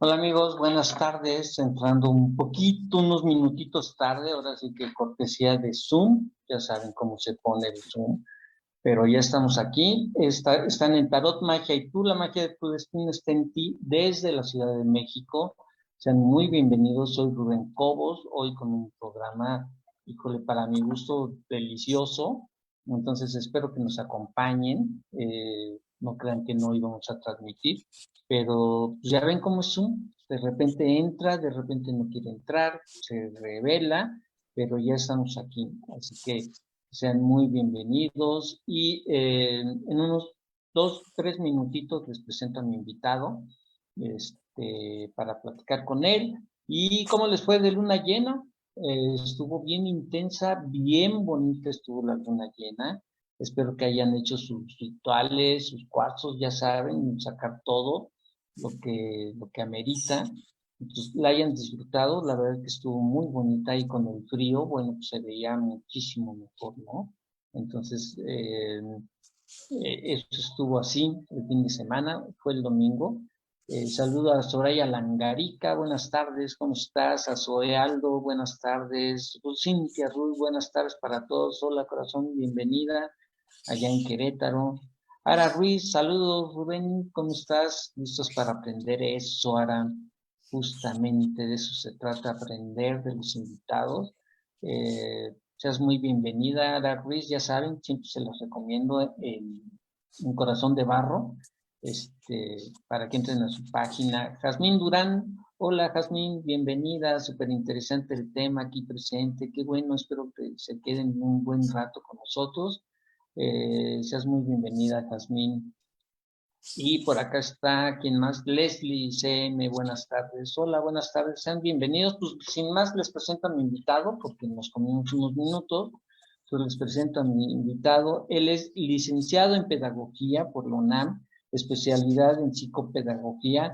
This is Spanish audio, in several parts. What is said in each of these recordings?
Hola amigos, buenas tardes. Entrando un poquito, unos minutitos tarde, ahora sí que cortesía de Zoom, ya saben cómo se pone el Zoom, pero ya estamos aquí. Están en Tarot Magia y tú, la magia de tu destino está en ti desde la Ciudad de México. Sean muy bienvenidos, soy Rubén Cobos, hoy con un programa, híjole, para mi gusto delicioso. Entonces espero que nos acompañen, no crean que no íbamos a transmitir, pero pues, ya ven cómo es Zoom, de repente entra, de repente no quiere entrar, se revela, pero ya estamos aquí, así que sean muy bienvenidos y en unos 2, 3 minutitos les presento a mi invitado para platicar con él. ¿Y cómo les fue de luna llena? Estuvo bien intensa, bien bonita estuvo la luna llena. Espero que hayan hecho sus rituales, sus cuarzos, ya saben, sacar todo lo que amerita. Entonces, la hayan disfrutado, la verdad que estuvo muy bonita y con el frío, bueno, pues se veía muchísimo mejor, ¿no? Entonces, eso estuvo así el fin de semana, fue el domingo. Saludo a Soraya Langarica, buenas tardes, ¿cómo estás? A Zoe Aldo, buenas tardes. Cintia Ruiz, buenas tardes para todos. Hola, corazón, bienvenida allá en Querétaro. Ara Ruiz, saludos, Rubén, ¿cómo estás? ¿Listos para aprender eso, Ara? Justamente de eso se trata, aprender de los invitados. Seas muy bienvenida, Ara Ruiz, ya saben, siempre se los recomiendo Un Corazón de Barro, para que entren a su página. Jazmín Durán, hola Jazmín, bienvenida, súper interesante el tema aquí presente, qué bueno, espero que se queden un buen rato con nosotros. Seas muy bienvenida, Jazmín. Y por acá está, ¿quién más? Leslie CM, buenas tardes. Hola, buenas tardes, sean bienvenidos. Pues sin más les presento a mi invitado, porque nos comimos unos minutos. Entonces les presento a mi invitado. Él es licenciado en Pedagogía por la UNAM, especialidad en Psicopedagogía.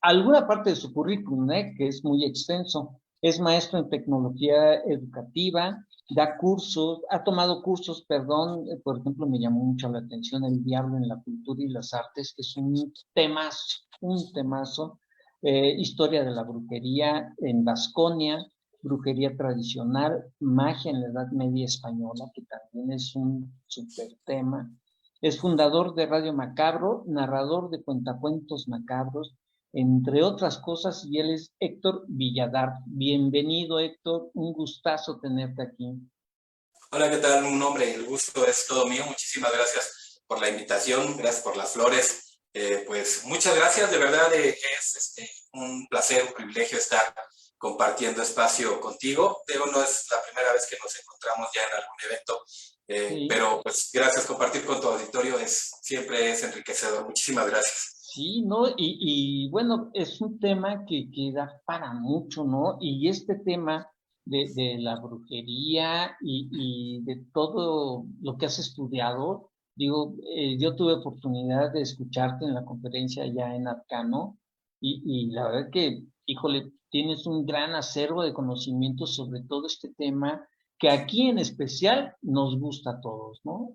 Alguna parte de su currículum, que es muy extenso. Es maestro en Tecnología Educativa, da cursos, ha tomado cursos, perdón, por ejemplo, me llamó mucho la atención El Diablo en la Cultura y las Artes, que es un temazo, historia de la brujería en Vasconia, brujería tradicional, magia en la Edad Media Española, que también es un súper tema. Es fundador de Radio Macabro, narrador de cuentacuentos macabros, entre otras cosas, y él es Héctor Villadar. Bienvenido, Héctor, un gustazo tenerte aquí. Hola, ¿qué tal? Un hombre, el gusto es todo mío. Muchísimas gracias por la invitación, gracias por las flores. Pues muchas gracias, de verdad es un placer, un privilegio estar compartiendo espacio contigo. Digo, no es la primera vez que nos encontramos ya en algún evento, Sí. pero pues gracias, compartir con tu auditorio siempre es enriquecedor. Muchísimas gracias. Sí, ¿no? Y bueno, es un tema que da para mucho, ¿no? Y este tema de la brujería y de todo lo que has estudiado, digo, yo tuve oportunidad de escucharte en la conferencia ya en Arcano y la verdad que, híjole, tienes un gran acervo de conocimientos sobre todo este tema que aquí en especial nos gusta a todos, ¿no?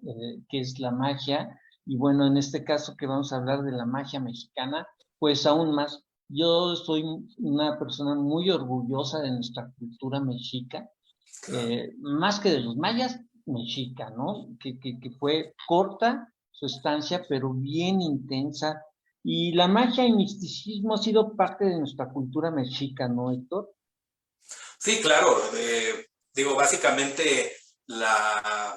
Que es la magia. Y bueno, en este caso que vamos a hablar de la magia mexicana, pues aún más. Yo soy una persona muy orgullosa de nuestra cultura mexica, más que de los mayas, mexica, ¿no? Que fue corta su estancia, pero bien intensa. Y la magia y misticismo ha sido parte de nuestra cultura mexica, ¿no, Héctor? Sí, claro. Digo, básicamente la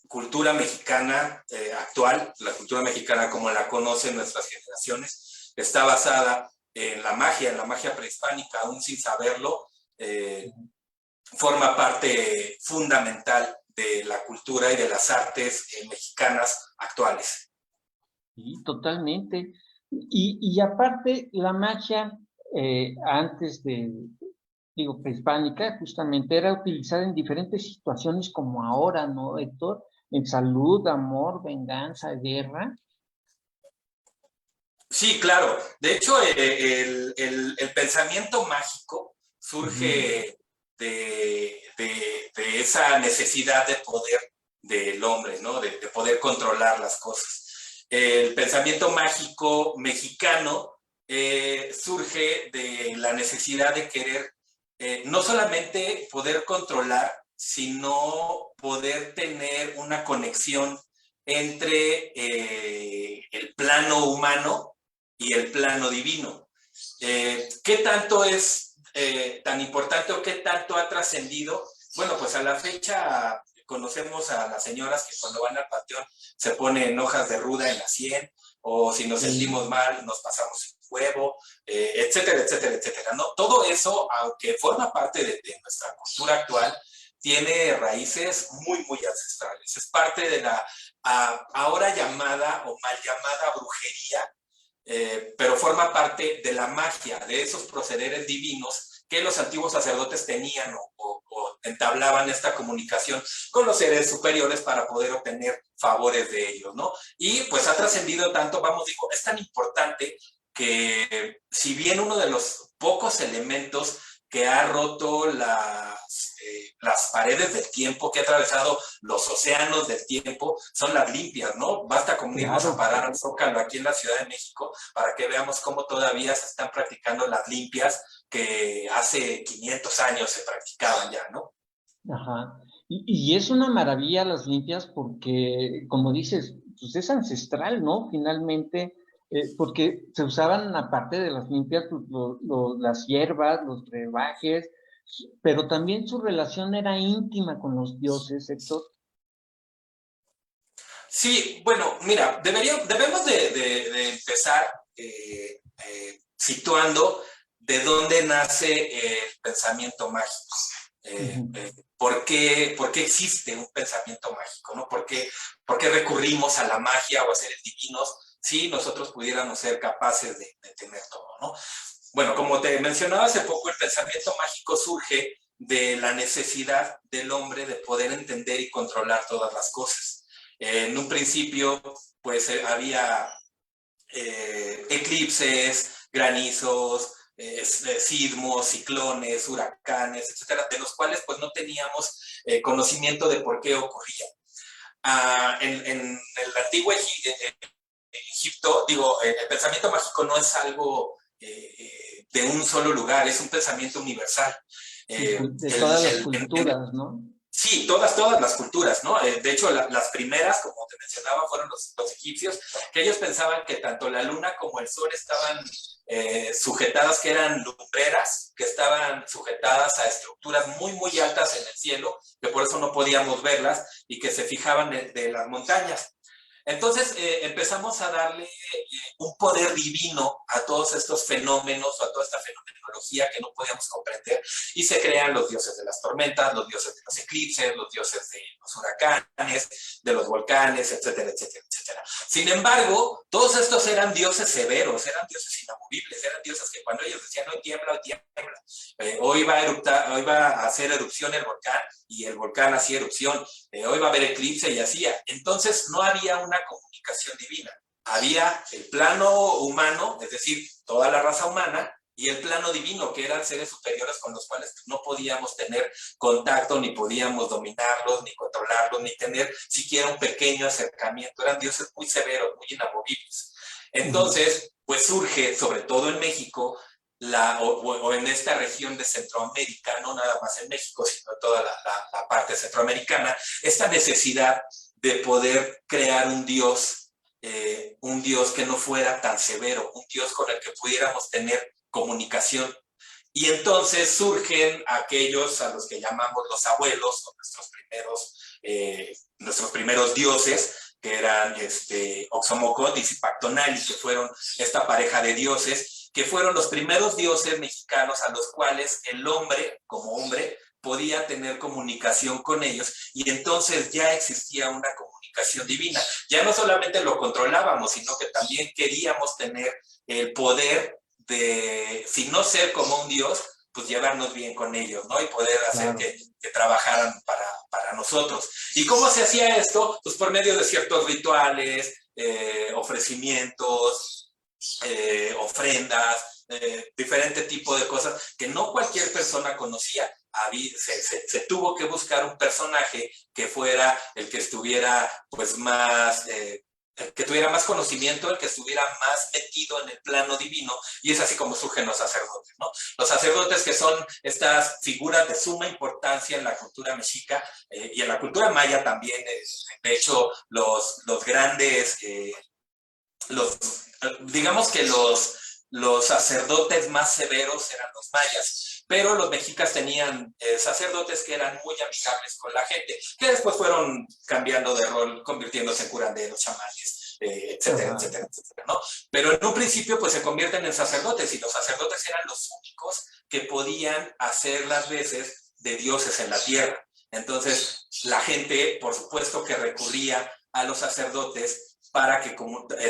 cultura mexicana actual, la cultura mexicana como la conocen nuestras generaciones, está basada en la magia prehispánica, aún sin saberlo, forma parte fundamental de la cultura y de las artes mexicanas actuales. Sí, totalmente. Y aparte, la magia, antes digo, prehispánica, justamente era utilizada en diferentes situaciones como ahora, ¿no, Héctor? En salud, amor, venganza, guerra. Sí, claro. De hecho, el pensamiento mágico surge de esa necesidad de poder del hombre, ¿no? De poder controlar las cosas. El pensamiento mágico mexicano surge de la necesidad de querer no solamente poder controlar, sino poder tener una conexión entre el plano humano y el plano divino. ¿Qué tanto es tan importante o qué tanto ha trascendido? Bueno, pues a la fecha conocemos a las señoras que cuando van al panteón se ponen hojas de ruda en la sien, o si nos sentimos mal, nos pasamos un huevo, etcétera, etcétera, etcétera, ¿no? Todo eso, aunque forma parte de nuestra cultura actual, tiene raíces muy, muy ancestrales. Es parte de la ahora llamada o mal llamada brujería, pero forma parte de la magia, de esos procederes divinos que los antiguos sacerdotes tenían o entablaban esta comunicación con los seres superiores para poder obtener favores de ellos, ¿no? Y pues ha trascendido tanto, vamos, digo, es tan importante que si bien uno de los pocos elementos que ha roto las paredes del tiempo, que ha atravesado los océanos del tiempo, son las limpias, ¿no? Basta con irnos a parar al Zócalo aquí en la Ciudad de México para que veamos cómo todavía se están practicando las limpias que hace 500 años se practicaban ya, ¿no? Ajá. Y es una maravilla las limpias porque, como dices, pues es ancestral, ¿no? Finalmente, porque se usaban, aparte de las limpias, pues, las hierbas, los brebajes, pero también su relación era íntima con los dioses, Héctor. Sí, bueno, mira, debemos de empezar situando de dónde nace el pensamiento mágico. ¿Por qué existe un pensamiento mágico? ¿No? ¿Por qué recurrimos a la magia o a seres divinos si nosotros pudiéramos ser capaces de tener todo, ¿no? Bueno, como te mencionaba hace poco, el pensamiento mágico surge de la necesidad del hombre de poder entender y controlar todas las cosas. En un principio, pues había eclipses, granizos, sismos, ciclones, huracanes, etcétera, de los cuales pues no teníamos conocimiento de por qué ocurrían. En el antiguo Egipto, digo, el pensamiento mágico no es algo de un solo lugar, es un pensamiento universal. De todas las culturas, ¿no? Sí, todas las culturas, ¿no? De hecho, las primeras, como te mencionaba, fueron los egipcios, que ellos pensaban que tanto la luna como el sol estaban sujetadas, que eran lumbreras, que estaban sujetadas a estructuras muy, muy altas en el cielo, que por eso no podíamos verlas, y que se fijaban de las montañas. Entonces empezamos a darle un poder divino a todos estos fenómenos, a toda esta fenomenología que no podíamos comprender, y se crean los dioses de las tormentas, los dioses de los eclipses, los dioses de los huracanes, de los volcanes, etcétera, etcétera, etcétera. Sin embargo, todos estos eran dioses severos, eran dioses inamovibles, eran dioses que cuando ellos decían hoy tiembla, hoy tiembla, hoy va a hacer erupción el volcán, y el volcán hacía erupción, hoy va a haber eclipse y hacía. Entonces no había una comunicación divina. Había el plano humano, es decir, toda la raza humana, y el plano divino, que eran seres superiores con los cuales no podíamos tener contacto, ni podíamos dominarlos, ni controlarlos, ni tener siquiera un pequeño acercamiento. Eran dioses muy severos, muy inamovibles. Entonces, pues surge, sobre todo en México, o en esta región de Centroamérica, no nada más en México, sino en toda la parte centroamericana, esta necesidad de poder crear un Dios que no fuera tan severo, un Dios con el que pudiéramos tener comunicación. Y entonces surgen aquellos a los que llamamos los abuelos, o nuestros primeros dioses, que eran Oxomocot y Zipactonali, que fueron esta pareja de dioses, que fueron los primeros dioses mexicanos a los cuales el hombre, como hombre, podía tener comunicación con ellos, y entonces ya existía una comunicación divina. Ya no solamente lo controlábamos, sino que también queríamos tener el poder de, si no ser como un dios, pues llevarnos bien con ellos, ¿no? Y poder hacer que trabajaran para nosotros. ¿Y cómo se hacía esto? Pues por medio de ciertos rituales, ofrecimientos, ofrendas, diferente tipo de cosas que no cualquier persona conocía. Se tuvo que buscar un personaje que fuera el que estuviera pues más el que tuviera más conocimiento, el que estuviera más metido en el plano divino, y es así como surgen los sacerdotes, ¿no? Los sacerdotes, que son estas figuras de suma importancia en la cultura mexica y en la cultura maya también. De hecho, los grandes, digamos que los sacerdotes más severos eran los mayas, pero los mexicas tenían sacerdotes que eran muy amigables con la gente, que después fueron cambiando de rol, convirtiéndose en curanderos, chamanes, etcétera, etcétera, etcétera, ¿no? Pero en un principio pues se convierten en sacerdotes, y los sacerdotes eran los únicos que podían hacer las veces de dioses en la tierra. Entonces la gente, por supuesto, que recurría a los sacerdotes para que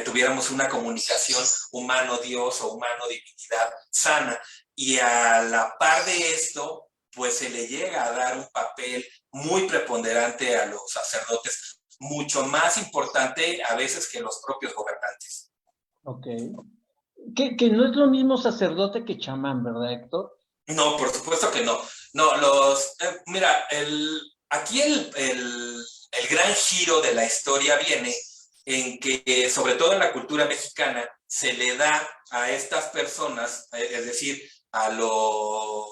tuviéramos una comunicación humano-dios o humano-divinidad sana. Y a la par de esto, pues se le llega a dar un papel muy preponderante a los sacerdotes, mucho más importante a veces que los propios gobernantes. Ok. Que no es lo mismo sacerdote que chamán, ¿verdad, Héctor? No, por supuesto que no. No, mira, aquí el gran giro de la historia viene en que, sobre todo en la cultura mexicana, se le da a estas personas, es decir, a los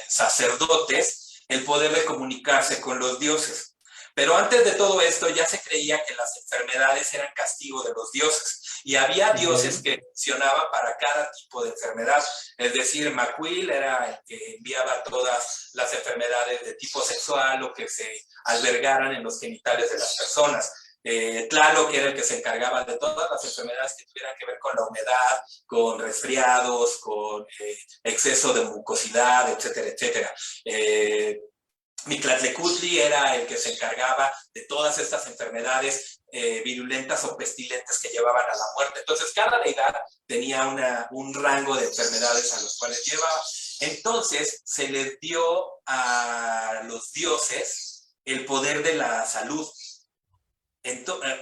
sacerdotes, el poder de comunicarse con los dioses. Pero antes de todo esto ya se creía que las enfermedades eran castigo de los dioses, y había dioses que funcionaban para cada tipo de enfermedad. Es decir, Macuil era el que enviaba todas las enfermedades de tipo sexual o que se albergaran en los genitales de las personas. Tlaloc, que era el que se encargaba de todas las enfermedades que tuvieran que ver con la humedad, con resfriados, con exceso de mucosidad, etcétera, etcétera. Mictlantecuhtli era el que se encargaba de todas estas enfermedades virulentas o pestilentes que llevaban a la muerte. Entonces, cada deidad tenía un rango de enfermedades a los cuales llevaba. Entonces, se les dio a los dioses el poder de la salud.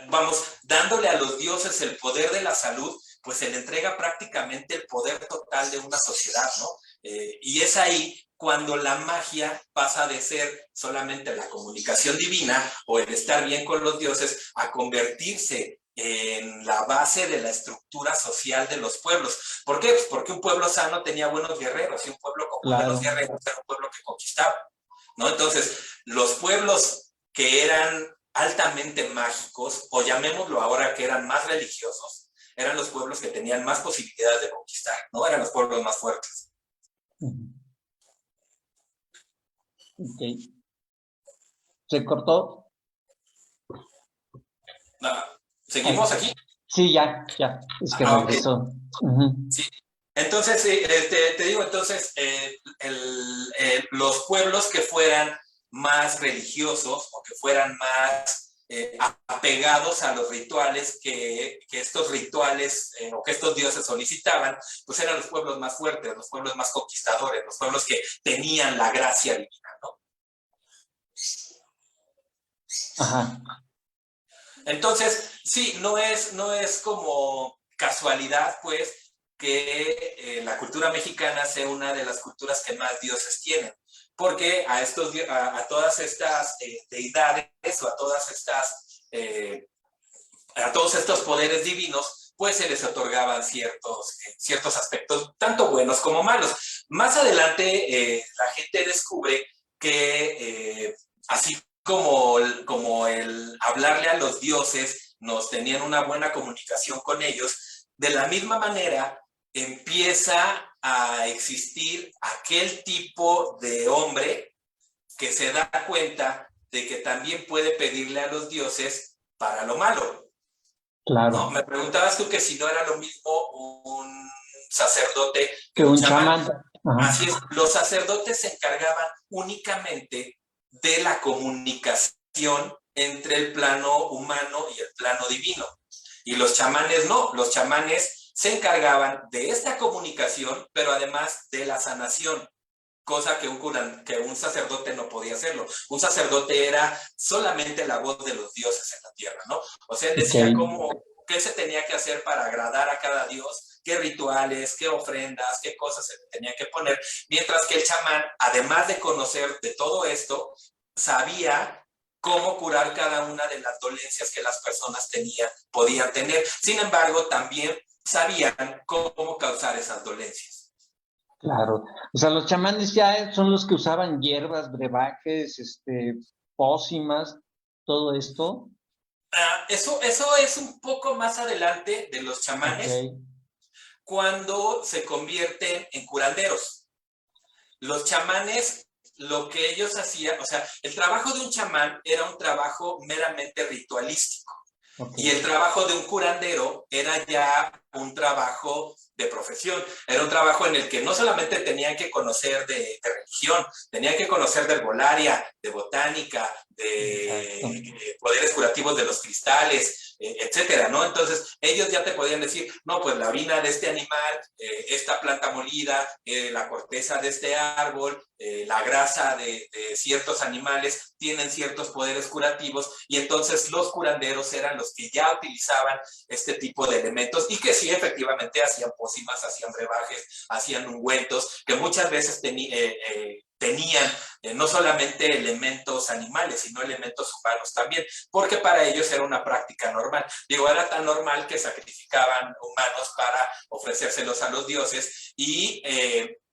Vamos, dándole a los dioses el poder de la salud, pues se le entrega prácticamente el poder total de una sociedad, ¿no? Y es ahí cuando la magia pasa de ser solamente la comunicación divina o el estar bien con los dioses a convertirse en la base de la estructura social de los pueblos. ¿Por qué? Pues porque un pueblo sano tenía buenos guerreros, y un pueblo con buenos guerreros era un pueblo que conquistaba, ¿no? Entonces, los pueblos que eran altamente mágicos, o llamémoslo ahora que eran más religiosos, eran los pueblos que tenían más posibilidades de conquistar, ¿no? Eran los pueblos más fuertes. Ok. ¿Se cortó? ¿Seguimos aquí? Sí, ya. Es que regresó. Okay. Sí. Entonces, te digo, entonces, los pueblos que fueran más religiosos o que fueran más apegados a los rituales que estos rituales o que estos dioses solicitaban, pues eran los pueblos más fuertes, los pueblos más conquistadores, los pueblos que tenían la gracia divina, ¿no? Ajá. Entonces, sí, no es como casualidad, pues, que la cultura mexicana sea una de las culturas que más dioses tienen, porque a todas estas deidades o a todos estos poderes divinos, pues se les otorgaban ciertos aspectos, tanto buenos como malos. Más adelante, la gente descubre que así como el hablarle a los dioses nos tenían una buena comunicación con ellos, de la misma manera empieza a existir aquel tipo de hombre que se da cuenta de que también puede pedirle a los dioses para lo malo. Claro. ¿No? Me preguntabas tú que si no era lo mismo un sacerdote que un chamán. Así es, los sacerdotes se encargaban únicamente de la comunicación entre el plano humano y el plano divino. Y los chamanes no, los chamanes se encargaban de esta comunicación, pero además de la sanación, cosa que un sacerdote no podía hacerlo. Un sacerdote era solamente la voz de los dioses en la tierra, ¿no? O sea, él decía qué se tenía que hacer para agradar a cada dios, qué rituales, qué ofrendas, qué cosas se tenía que poner, mientras que el chamán, además de conocer de todo esto, sabía cómo curar cada una de las dolencias que las personas podían tener. Sin embargo, también sabían cómo causar esas dolencias. Claro. O sea, los chamanes ya son los que usaban hierbas, brebajes, pócimas, todo esto. Eso es un poco más adelante de los chamanes, Okay. cuando se convierten en curanderos. Los chamanes, lo que ellos hacían, o sea, el trabajo de un chamán era un trabajo meramente ritualístico. Okay. Y el trabajo de un curandero era ya un trabajo de profesión. Era un trabajo en el que no solamente tenían que conocer de religión, tenían que conocer de herbolaria, de botánica, de poderes curativos de los cristales, etcétera, ¿no? Entonces, ellos ya te podían decir, no, pues la orina de este animal, esta planta molida, la corteza de este árbol, la grasa de ciertos animales tienen ciertos poderes curativos, y entonces los curanderos eran los que ya utilizaban este tipo de elementos y que sí, efectivamente, hacían pócimas, hacían brebajes, hacían ungüentos, que muchas veces tenían no solamente elementos animales, sino elementos humanos también, porque para ellos era una práctica normal. Digo, era tan normal que sacrificaban humanos para ofrecérselos a los dioses, y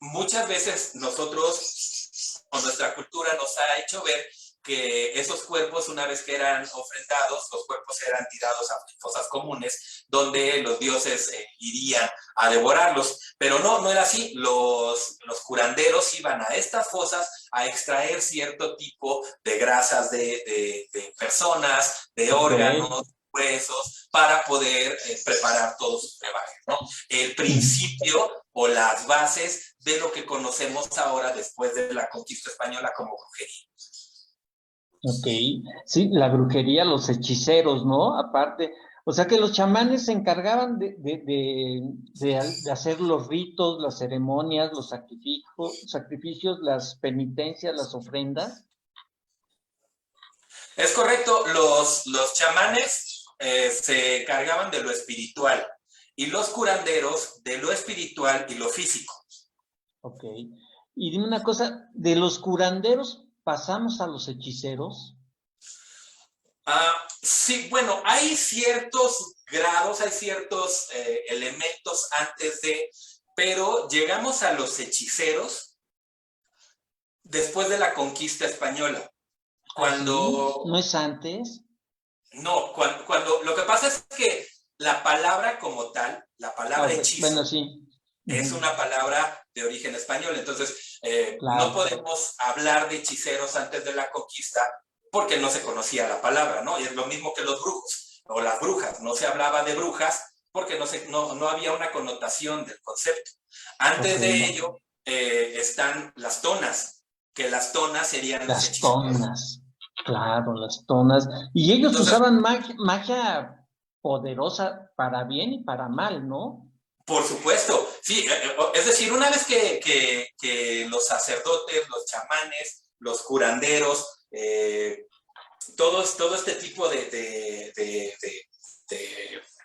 muchas veces nosotros, o nuestra cultura nos ha hecho ver que esos cuerpos, una vez que eran ofrendados, los cuerpos eran tirados a fosas comunes, donde los dioses irían a devorarlos. Pero no era así. Los curanderos iban a estas fosas a extraer cierto tipo de grasas de personas, de órganos, huesos, para poder preparar todos sus brebajes, ¿no? El principio o las bases de lo que conocemos ahora después de la conquista española como brujería. Ok, sí, la brujería, los hechiceros, ¿no? Aparte, o sea que los chamanes se encargaban de hacer los ritos, las ceremonias, los sacrificios, las penitencias, las ofrendas. Es correcto, los chamanes se encargaban de lo espiritual y los curanderos de lo espiritual y lo físico. Ok, y dime una cosa, ¿de los curanderos pasamos a los hechiceros? Sí, bueno, hay ciertos grados, hay ciertos elementos antes de, pero llegamos a los hechiceros después de la conquista española. Cuando... ¿Sí? ¿No es antes? No, cuando lo que pasa es que la palabra como tal, la palabra hechizo, bueno, sí. Es una palabra de origen español. Entonces, claro, no podemos hablar de hechiceros antes de la conquista porque no se conocía la palabra, ¿no? Y es lo mismo que los brujos o las brujas. No se hablaba de brujas porque no había una connotación del concepto. Antes de ello están las tonas, que las tonas serían los hechiceros. Las tonas, claro, las tonas. Y ellos usaban magia poderosa para bien y para mal, ¿no? Por supuesto, sí. Es decir, una vez que los sacerdotes, los chamanes, los curanderos, todo este tipo de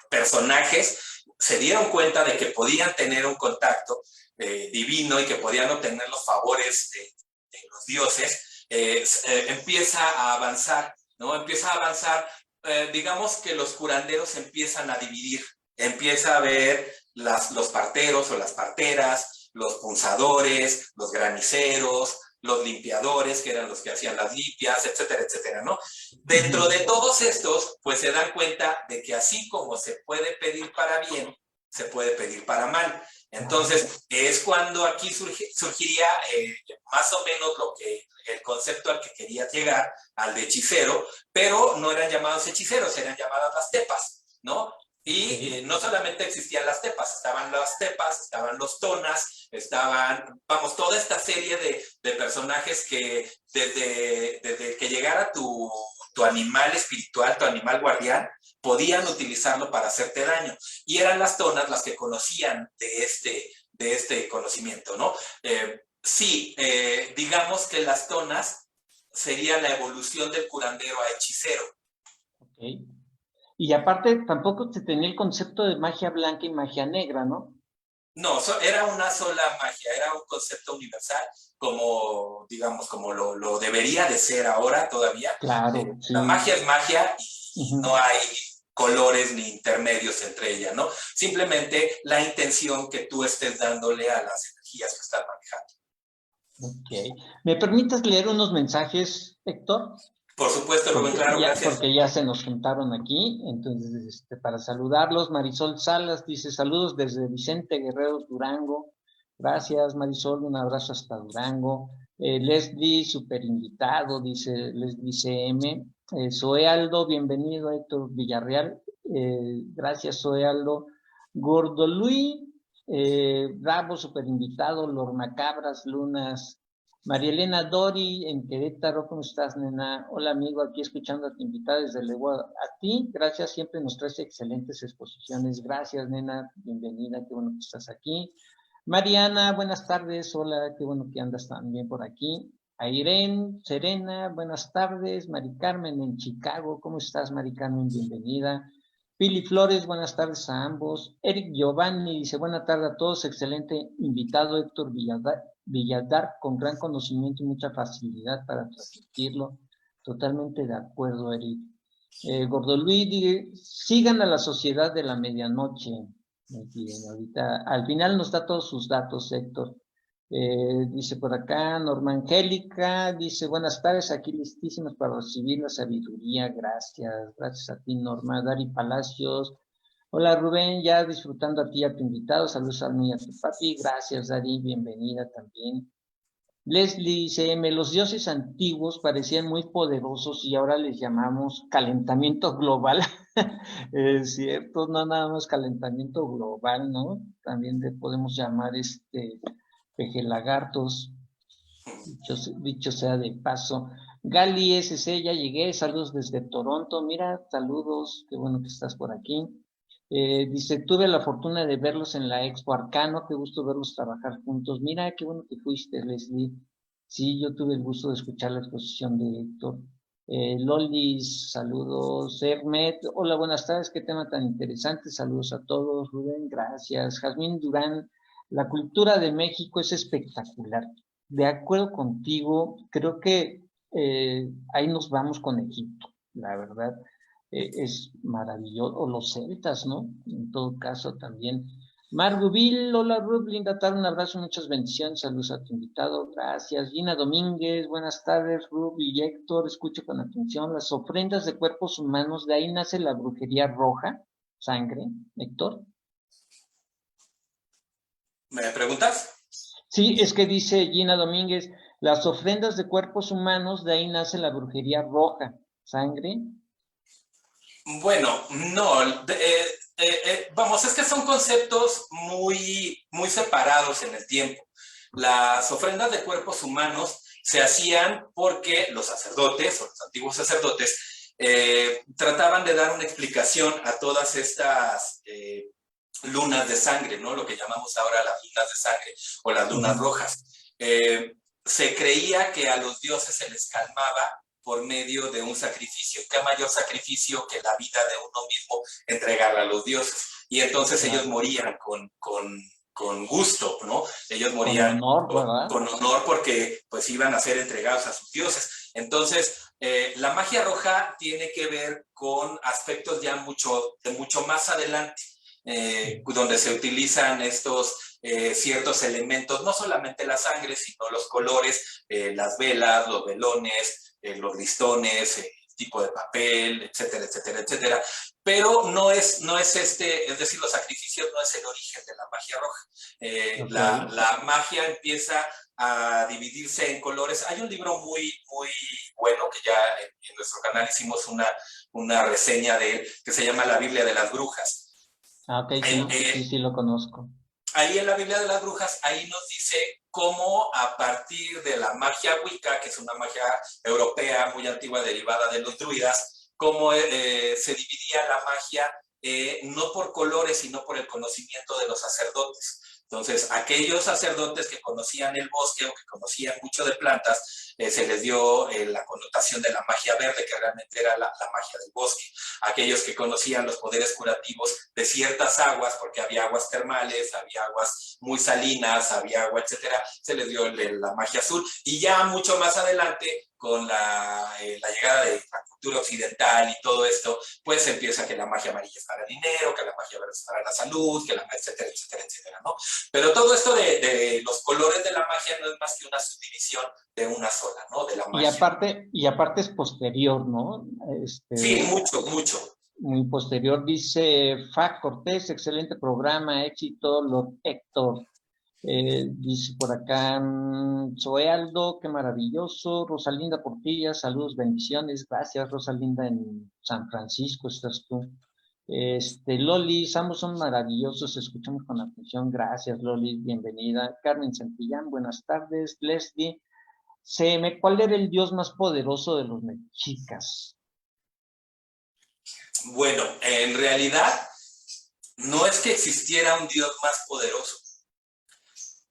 personajes se dieron cuenta de que podían tener un contacto divino y que podían obtener los favores de los dioses, empieza a avanzar, ¿no? Empieza a avanzar, digamos que los curanderos empiezan a dividir, empieza a ver los parteros o las parteras, los punzadores, los graniceros, los limpiadores, que eran los que hacían las limpias, etcétera, etcétera, ¿no? Dentro de todos estos, pues se dan cuenta de que así como se puede pedir para bien, se puede pedir para mal. Entonces, es cuando aquí surgiría más o menos el concepto al que quería llegar, al de hechicero, pero no eran llamados hechiceros, eran llamadas las tepas, ¿no? Y no solamente existían las tepas, estaban los tonas, vamos, toda esta serie de personajes que desde que llegara tu animal espiritual, tu animal guardián, podían utilizarlo para hacerte daño. Y eran las tonas las que conocían de este conocimiento, ¿no? Sí, digamos que las tonas sería la evolución del curandero a hechicero. Okay. Y aparte, tampoco se tenía el concepto de magia blanca y magia negra, ¿no? No, era una sola magia, era un concepto universal, como, digamos, como lo debería de ser ahora todavía. Claro, La sí. magia es magia y no Ujú. hay colores ni intermedios entre ella, ¿no? Simplemente la intención que tú estés dándole a las energías que estás manejando. Ok. ¿Me permites leer unos mensajes, Héctor? Por supuesto, Rubén, claro, gracias. Porque ya se nos juntaron aquí, entonces, para saludarlos, Marisol Salas dice, saludos desde Vicente Guerrero, Durango. Gracias, Marisol, un abrazo hasta Durango. Leslie, super invitado, dice Leslie CM. Zoe Aldo, bienvenido, Héctor Villarreal. Gracias, Zoe Aldo. Gordo Luis, Bravo, super invitado. Lorna Cabras, Lunas, María Elena Dori en Querétaro, ¿cómo estás, nena? Hola, amigo, aquí escuchando a tu invitada desde luego a ti. Gracias, siempre nos traes excelentes exposiciones. Gracias, nena, bienvenida, qué bueno que estás aquí. Mariana, buenas tardes, hola, qué bueno que andas también por aquí. Irene, Serena, buenas tardes. Mari Carmen en Chicago, ¿cómo estás, Mari Carmen? Bienvenida. Pili Flores, buenas tardes a ambos. Eric Giovanni dice, buenas tardes a todos, excelente invitado Héctor Villadar, con gran conocimiento y mucha facilidad para transmitirlo. Totalmente de acuerdo, Eric. Gordo Luis dice, sigan a la Sociedad de la Medianoche. Bien, ahorita, al final nos da todos sus datos, Héctor. Dice por acá, Norma Angélica, dice, buenas tardes, aquí listísimos para recibir la sabiduría, gracias, gracias a ti, Norma. Dari Palacios, hola Rubén, ya disfrutando a ti y a tu invitado, saludos a mí y a tu papi, gracias Dari, bienvenida también. Leslie CM, los dioses antiguos parecían muy poderosos y ahora les llamamos calentamiento global. Es cierto, no nada más calentamiento global, ¿no? También le podemos llamar pejelagartos, dicho sea de paso. Gali SC, ya llegué, saludos desde Toronto, mira, saludos, qué bueno que estás por aquí. Dice, tuve la fortuna de verlos en la Expo Arcano, qué gusto verlos trabajar juntos. Mira, qué bueno que fuiste, Leslie. Sí, yo tuve el gusto de escuchar la exposición de Héctor. Lolis, saludos. Hermet, hola, buenas tardes, qué tema tan interesante. Saludos a todos. Rubén, gracias. Jazmín Durán, la cultura de México es espectacular. De acuerdo contigo, creo que ahí nos vamos con Egipto, la verdad. Es maravilloso, o los celtas, ¿no? En todo caso también. Margubil, hola Rub, linda tarde, un abrazo, muchas bendiciones, saludos a tu invitado, gracias. Gina Domínguez, buenas tardes, Rub y Héctor, escucho con atención las ofrendas de cuerpos humanos, de ahí nace la brujería roja, sangre, Héctor. ¿Me preguntas? Sí, es que dice Gina Domínguez, las ofrendas de cuerpos humanos, de ahí nace la brujería roja, sangre. Bueno, no, vamos, es que son conceptos muy separados en el tiempo. Las ofrendas de cuerpos humanos se hacían porque los sacerdotes, o los antiguos sacerdotes, trataban de dar una explicación a todas estas lunas de sangre, ¿no? Lo que llamamos ahora las lunas de sangre o las lunas rojas. Se creía que a los dioses se les calmaba por medio de un sacrificio. ¿Qué mayor sacrificio que la vida de uno mismo entregarla a los dioses? Y entonces ellos morían con gusto, ¿no? Ellos morían con honor porque pues iban a ser entregados a sus dioses. Entonces, la magia roja tiene que ver con aspectos ya de mucho más adelante, donde se utilizan estos ciertos elementos, no solamente la sangre, sino los colores, las velas, los velones, los listones, el tipo de papel, etcétera, etcétera, etcétera. Pero no es es decir, los sacrificios no es el origen de la magia roja. La magia empieza a dividirse en colores. Hay un libro muy bueno que ya en nuestro canal hicimos una reseña de él, que se llama La Biblia de las Brujas. Ok, sí, lo conozco. Ahí en la Biblia de las Brujas, ahí nos dice cómo a partir de la magia wicca, que es una magia europea muy antigua derivada de los druidas, cómo se dividía la magia no por colores, sino por el conocimiento de los sacerdotes. Entonces, aquellos sacerdotes que conocían el bosque o que conocían mucho de plantas, se les dio la connotación de la magia verde, que realmente era la magia del bosque. Aquellos que conocían los poderes curativos de ciertas aguas, porque había aguas termales, había aguas muy salinas, había agua, etcétera, se les dio la magia azul. Y ya mucho más adelante, con la llegada de la cultura occidental y todo esto, pues empieza que la magia amarilla es para el dinero, que la magia verde es para la salud, que la etcétera, etcétera, etcétera, ¿no? Pero todo esto de los colores de la magia no es más que una subdivisión de una sola, ¿no? De la magia. Y aparte es posterior, ¿no? Sí, mucho, mucho. Muy posterior, dice Fac Cortés, excelente programa, éxito, Héctor. Dice por acá, Zoe Aldo, qué maravilloso. Rosalinda Portilla, saludos, bendiciones. Gracias, Rosalinda, en San Francisco estás tú. Loli, ambos son maravillosos, escuchamos con atención. Gracias, Loli, bienvenida. Carmen Santillán, buenas tardes. Leslie, CM, ¿cuál era el dios más poderoso de los mexicas? Bueno, en realidad no es que existiera un dios más poderoso.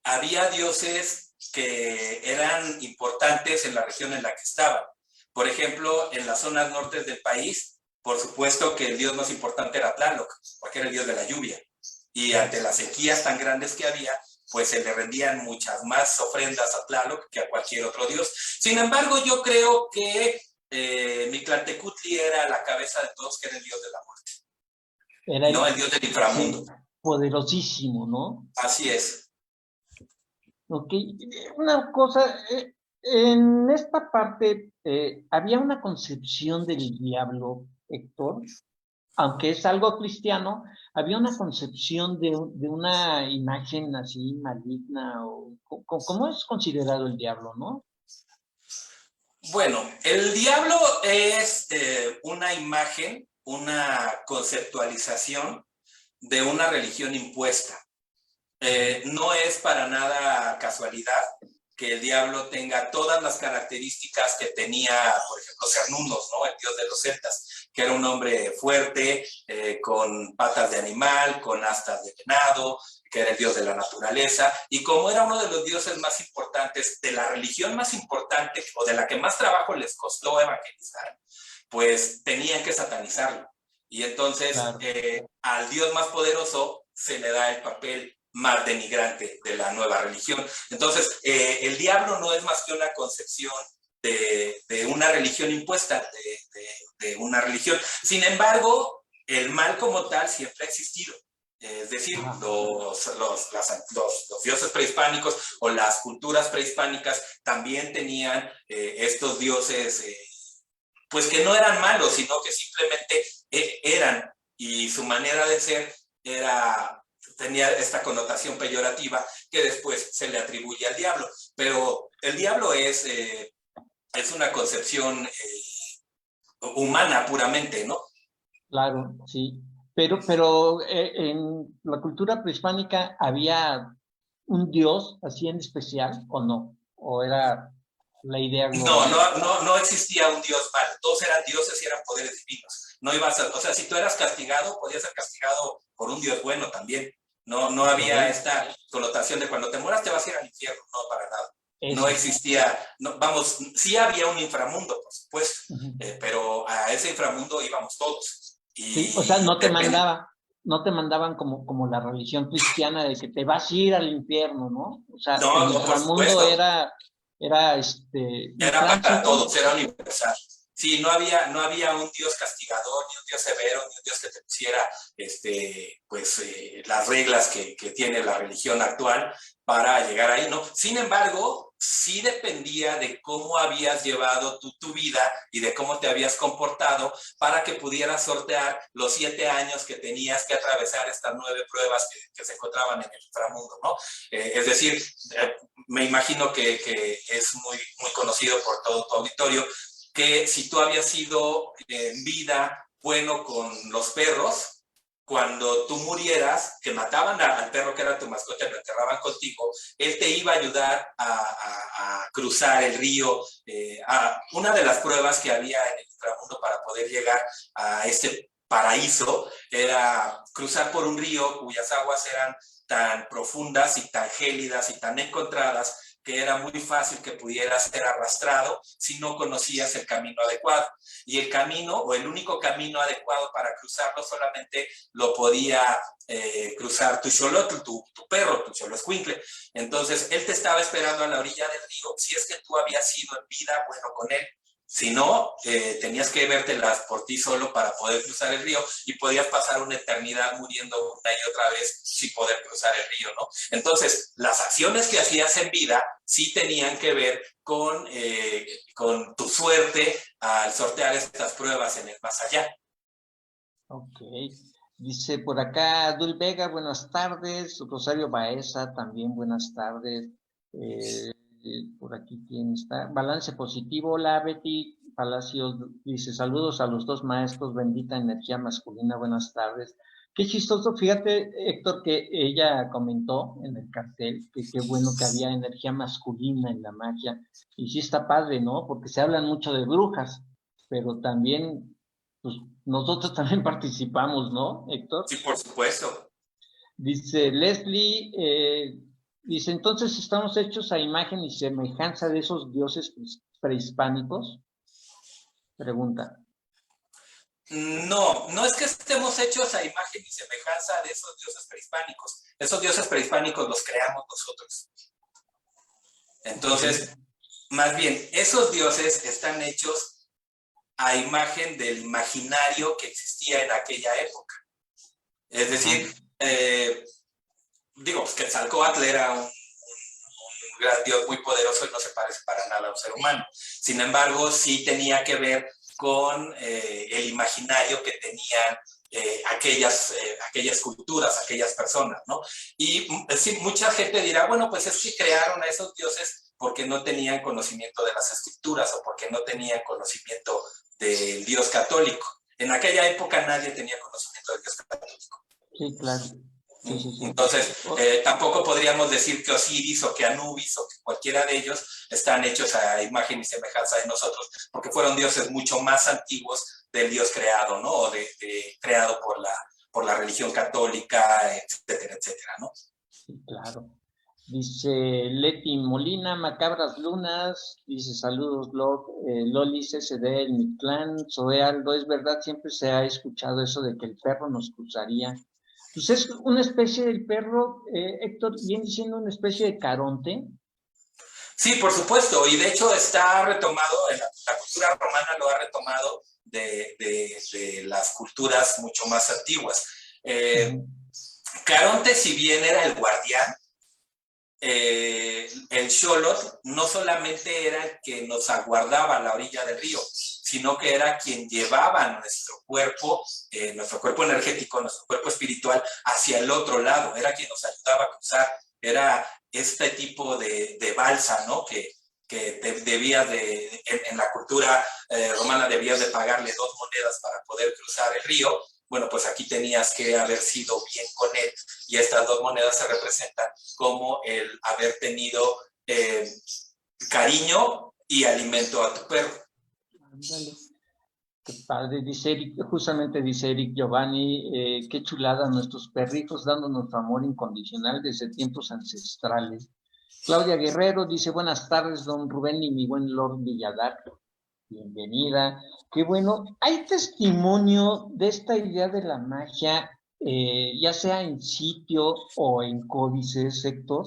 Había dioses que eran importantes en la región en la que estaban. Por ejemplo, en las zonas norte del país, por supuesto que el dios más importante era Tlaloc, porque era el dios de la lluvia. Y ante las sequías tan grandes que había, pues se le rendían muchas más ofrendas a Tlaloc que a cualquier otro dios. Sin embargo, yo creo que Mictlantecutli era la cabeza de todos, que era el dios de la muerte. Era no el dios del inframundo. Sí, poderosísimo, ¿no? Así es. Ok, una cosa, en esta parte había una concepción del diablo, Héctor, aunque es algo cristiano, había una concepción de una imagen así maligna, o ¿cómo es considerado el diablo, no? Bueno, el diablo es una imagen, una conceptualización de una religión impuesta. No es para nada casualidad que el diablo tenga todas las características que tenía, por ejemplo, Cernunnos, ¿no? El dios de los celtas, que era un hombre fuerte, con patas de animal, con astas de venado, que era el dios de la naturaleza, y como era uno de los dioses más importantes, de la religión más importante, o de la que más trabajo les costó evangelizar, pues tenían que satanizarlo. Y entonces, claro, al dios más poderoso se le da el papel más denigrante de la nueva religión. Entonces, el diablo no es más que una concepción de una religión impuesta, de una religión. Sin embargo, el mal como tal siempre ha existido. Es decir, los dioses prehispánicos o las culturas prehispánicas también tenían estos dioses, pues que no eran malos, sino que simplemente eran, y su manera de ser tenía esta connotación peyorativa que después se le atribuye al diablo. Pero el diablo es una concepción humana puramente, ¿no? Claro, sí. Pero en la cultura prehispánica había un dios así en especial, ¿o no? ¿O era la idea global? No existía un dios malo. Todos eran dioses y eran poderes divinos. No ibas o sea, si tú eras castigado, podías ser castigado por un dios bueno también. No había esta connotación de cuando te mueras te vas a ir al infierno, no, para nada. Eso. No existía, vamos, sí había un inframundo, por supuesto, pero a ese inframundo íbamos todos. Y sí, o sea, no te mandaban como la religión cristiana de que te vas a ir al infierno, ¿no? O sea, el inframundo era para todos, era universal. Sí, no había un Dios castigador, ni un Dios severo, ni un Dios que te pusiera las reglas que tiene la religión actual para llegar ahí, ¿no? Sin embargo, sí dependía de cómo habías llevado tu vida y de cómo te habías comportado para que pudieras sortear los 7 años que tenías que atravesar estas 9 pruebas que se encontraban en el inframundo, ¿no? Es decir, me imagino que es muy, muy conocido por todo tu auditorio, que si tú habías sido en vida bueno con los perros, cuando tú murieras, que mataban al perro que era tu mascota y lo enterraban contigo, él te iba a ayudar a cruzar el río. Una de las pruebas que había en el inframundo para poder llegar a este paraíso era cruzar por un río cuyas aguas eran tan profundas y tan gélidas y tan encontradas que era muy fácil que pudieras ser arrastrado si no conocías el camino adecuado. Y el camino, o el único camino adecuado para cruzarlo, solamente lo podía cruzar tu xolotl, tu perro, tu xoloescuincle. Entonces, él te estaba esperando a la orilla del río. Si es que tú habías sido en vida, bueno, con él. Si no, tenías que vértelas por ti solo para poder cruzar el río y podías pasar una eternidad muriendo una y otra vez sin poder cruzar el río, ¿no? Entonces, las acciones que hacías en vida sí tenían que ver con tu suerte al sortear estas pruebas en el más allá. Ok. Dice por acá Dul Vega, buenas tardes. Rosario Baeza, también buenas tardes. Por aquí, ¿quién está? Balance positivo. Hola, Betty Palacios dice, saludos a los dos maestros, bendita energía masculina, buenas tardes. Qué chistoso, fíjate, Héctor, que ella comentó en el cartel que qué bueno que había energía masculina en la magia. Y sí está padre, ¿no? Porque se hablan mucho de brujas, pero también, pues, nosotros también participamos, ¿no, Héctor? Sí, por supuesto. Dice Leslie, dice, entonces estamos hechos a imagen y semejanza de esos dioses prehispánicos. Pregunta. No, no es que estemos hechos a imagen y semejanza de esos dioses prehispánicos. Esos dioses prehispánicos los creamos nosotros. Entonces, más bien, esos dioses están hechos a imagen del imaginario que existía en aquella época. Es decir, digo, pues Quetzalcóatl era un gran dios muy poderoso y no se parece para nada a un ser humano. Sin embargo, sí tenía que ver con el imaginario que tenían aquellas culturas, aquellas personas, ¿no? Y sí, mucha gente dirá, bueno, pues es que crearon a esos dioses porque no tenían conocimiento de las escrituras o porque no tenían conocimiento del Dios católico. En aquella época nadie tenía conocimiento del Dios católico. Sí, claro. Sí, sí, sí. Entonces, tampoco podríamos decir que Osiris o que Anubis o que cualquiera de ellos están hechos a imagen y semejanza de nosotros, porque fueron dioses mucho más antiguos del Dios creado, ¿no? O creado por la religión católica, etcétera, etcétera, ¿no? Sí, claro. Dice Leti Molina, Macabras Lunas, dice saludos Lolis SD, el Mictlán, Zoe Aldo, es verdad, siempre se ha escuchado eso de que el perro nos cruzaría. Pues es una especie del perro, Héctor, viene siendo una especie de Caronte. Sí, por supuesto, y de hecho está retomado, la cultura romana lo ha retomado de las culturas mucho más antiguas. Caronte, si bien era el guardián, el xolotl no solamente era el que nos aguardaba a la orilla del río, sino que era quien llevaba nuestro cuerpo energético, nuestro cuerpo espiritual hacia el otro lado, era quien nos ayudaba a cruzar, era este tipo de balsa, ¿no? Que debías en la cultura romana debías de pagarle 2 monedas para poder cruzar el río. Bueno, pues aquí tenías que haber sido bien con él, y estas 2 monedas se representan como el haber tenido cariño y alimento a tu perro. Ándale. Qué padre, dice Eric, justamente dice Eric Giovanni, qué chulada, nuestros perrijos dándonos su amor incondicional desde tiempos ancestrales. Claudia Guerrero dice, buenas tardes, don Rubén y mi buen Lord Villadar. Bienvenida. Qué bueno. ¿Hay testimonio de esta idea de la magia, ya sea en sitio o en códices, Héctor?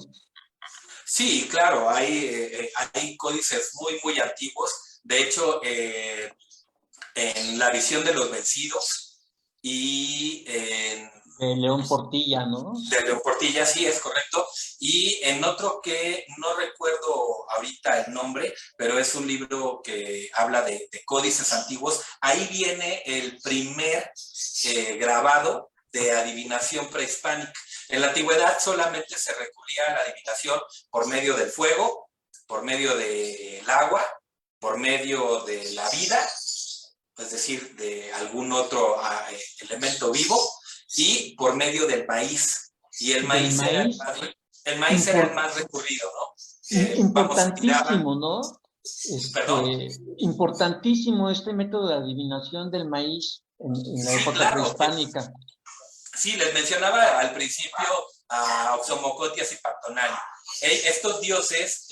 Sí, claro, hay códices muy, muy antiguos. De hecho, en La visión de los vencidos y en... De León Portilla, ¿no? De León Portilla, sí, es correcto. Y en otro que no recuerdo ahorita el nombre, pero es un libro que habla de códices antiguos. Ahí viene el primer grabado de adivinación prehispánica. En la antigüedad solamente se recurría a la adivinación por medio del fuego, por medio del agua, por medio de la vida, es decir, de algún otro elemento vivo, y por medio del maíz. Y el maíz era el más recurrido, ¿no? Importantísimo, ¿no? ¿Perdón? Importantísimo este método de adivinación del maíz en la época prehispánica. Sí, les mencionaba al principio a Oxomocotias y Pactonali. estos dioses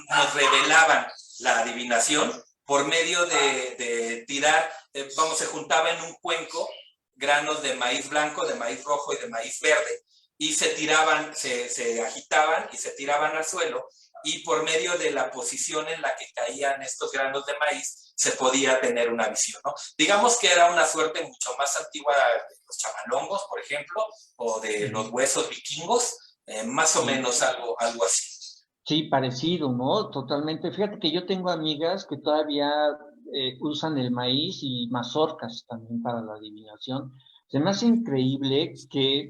nos revelaban la adivinación por medio de tirar, se juntaba en un cuenco granos de maíz blanco, de maíz rojo y de maíz verde, y se tiraban, se agitaban y se tiraban al suelo, y por medio de la posición en la que caían estos granos de maíz, se podía tener una visión, ¿no? Digamos que era una suerte mucho más antigua de los chamalongos, por ejemplo, o de los huesos vikingos, más o menos algo así. Sí, parecido, ¿no? Totalmente. Fíjate que yo tengo amigas que todavía usan el maíz y mazorcas también para la adivinación. Se me hace increíble que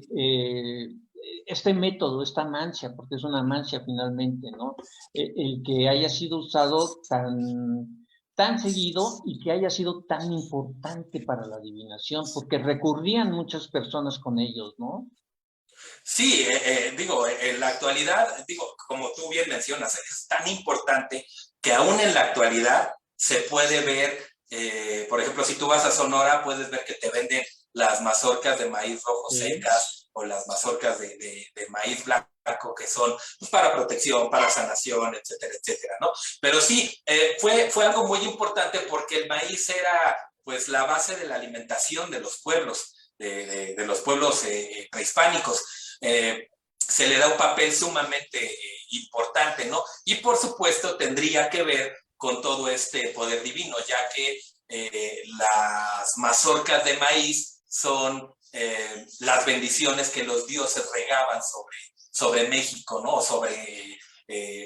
este método, esta mancha, porque es una mancha finalmente, ¿no? El que haya sido usado tan seguido y que haya sido tan importante para la adivinación, porque recurrían muchas personas con ellos, ¿no? Sí, en la actualidad, como tú bien mencionas, es tan importante que aún en la actualidad se puede ver, por ejemplo, si tú vas a Sonora, puedes ver que te venden las mazorcas de maíz rojo secas o las mazorcas de maíz blanco que son pues, para protección, para sanación, etcétera, etcétera, ¿no? Pero sí, fue algo muy importante porque el maíz era pues la base de la alimentación de los pueblos, de los pueblos prehispánicos. Se le da un papel sumamente importante, ¿no? Y por supuesto tendría que ver con todo este poder divino, ya que las mazorcas de maíz son las bendiciones que los dioses regaban sobre México, ¿no? Sobre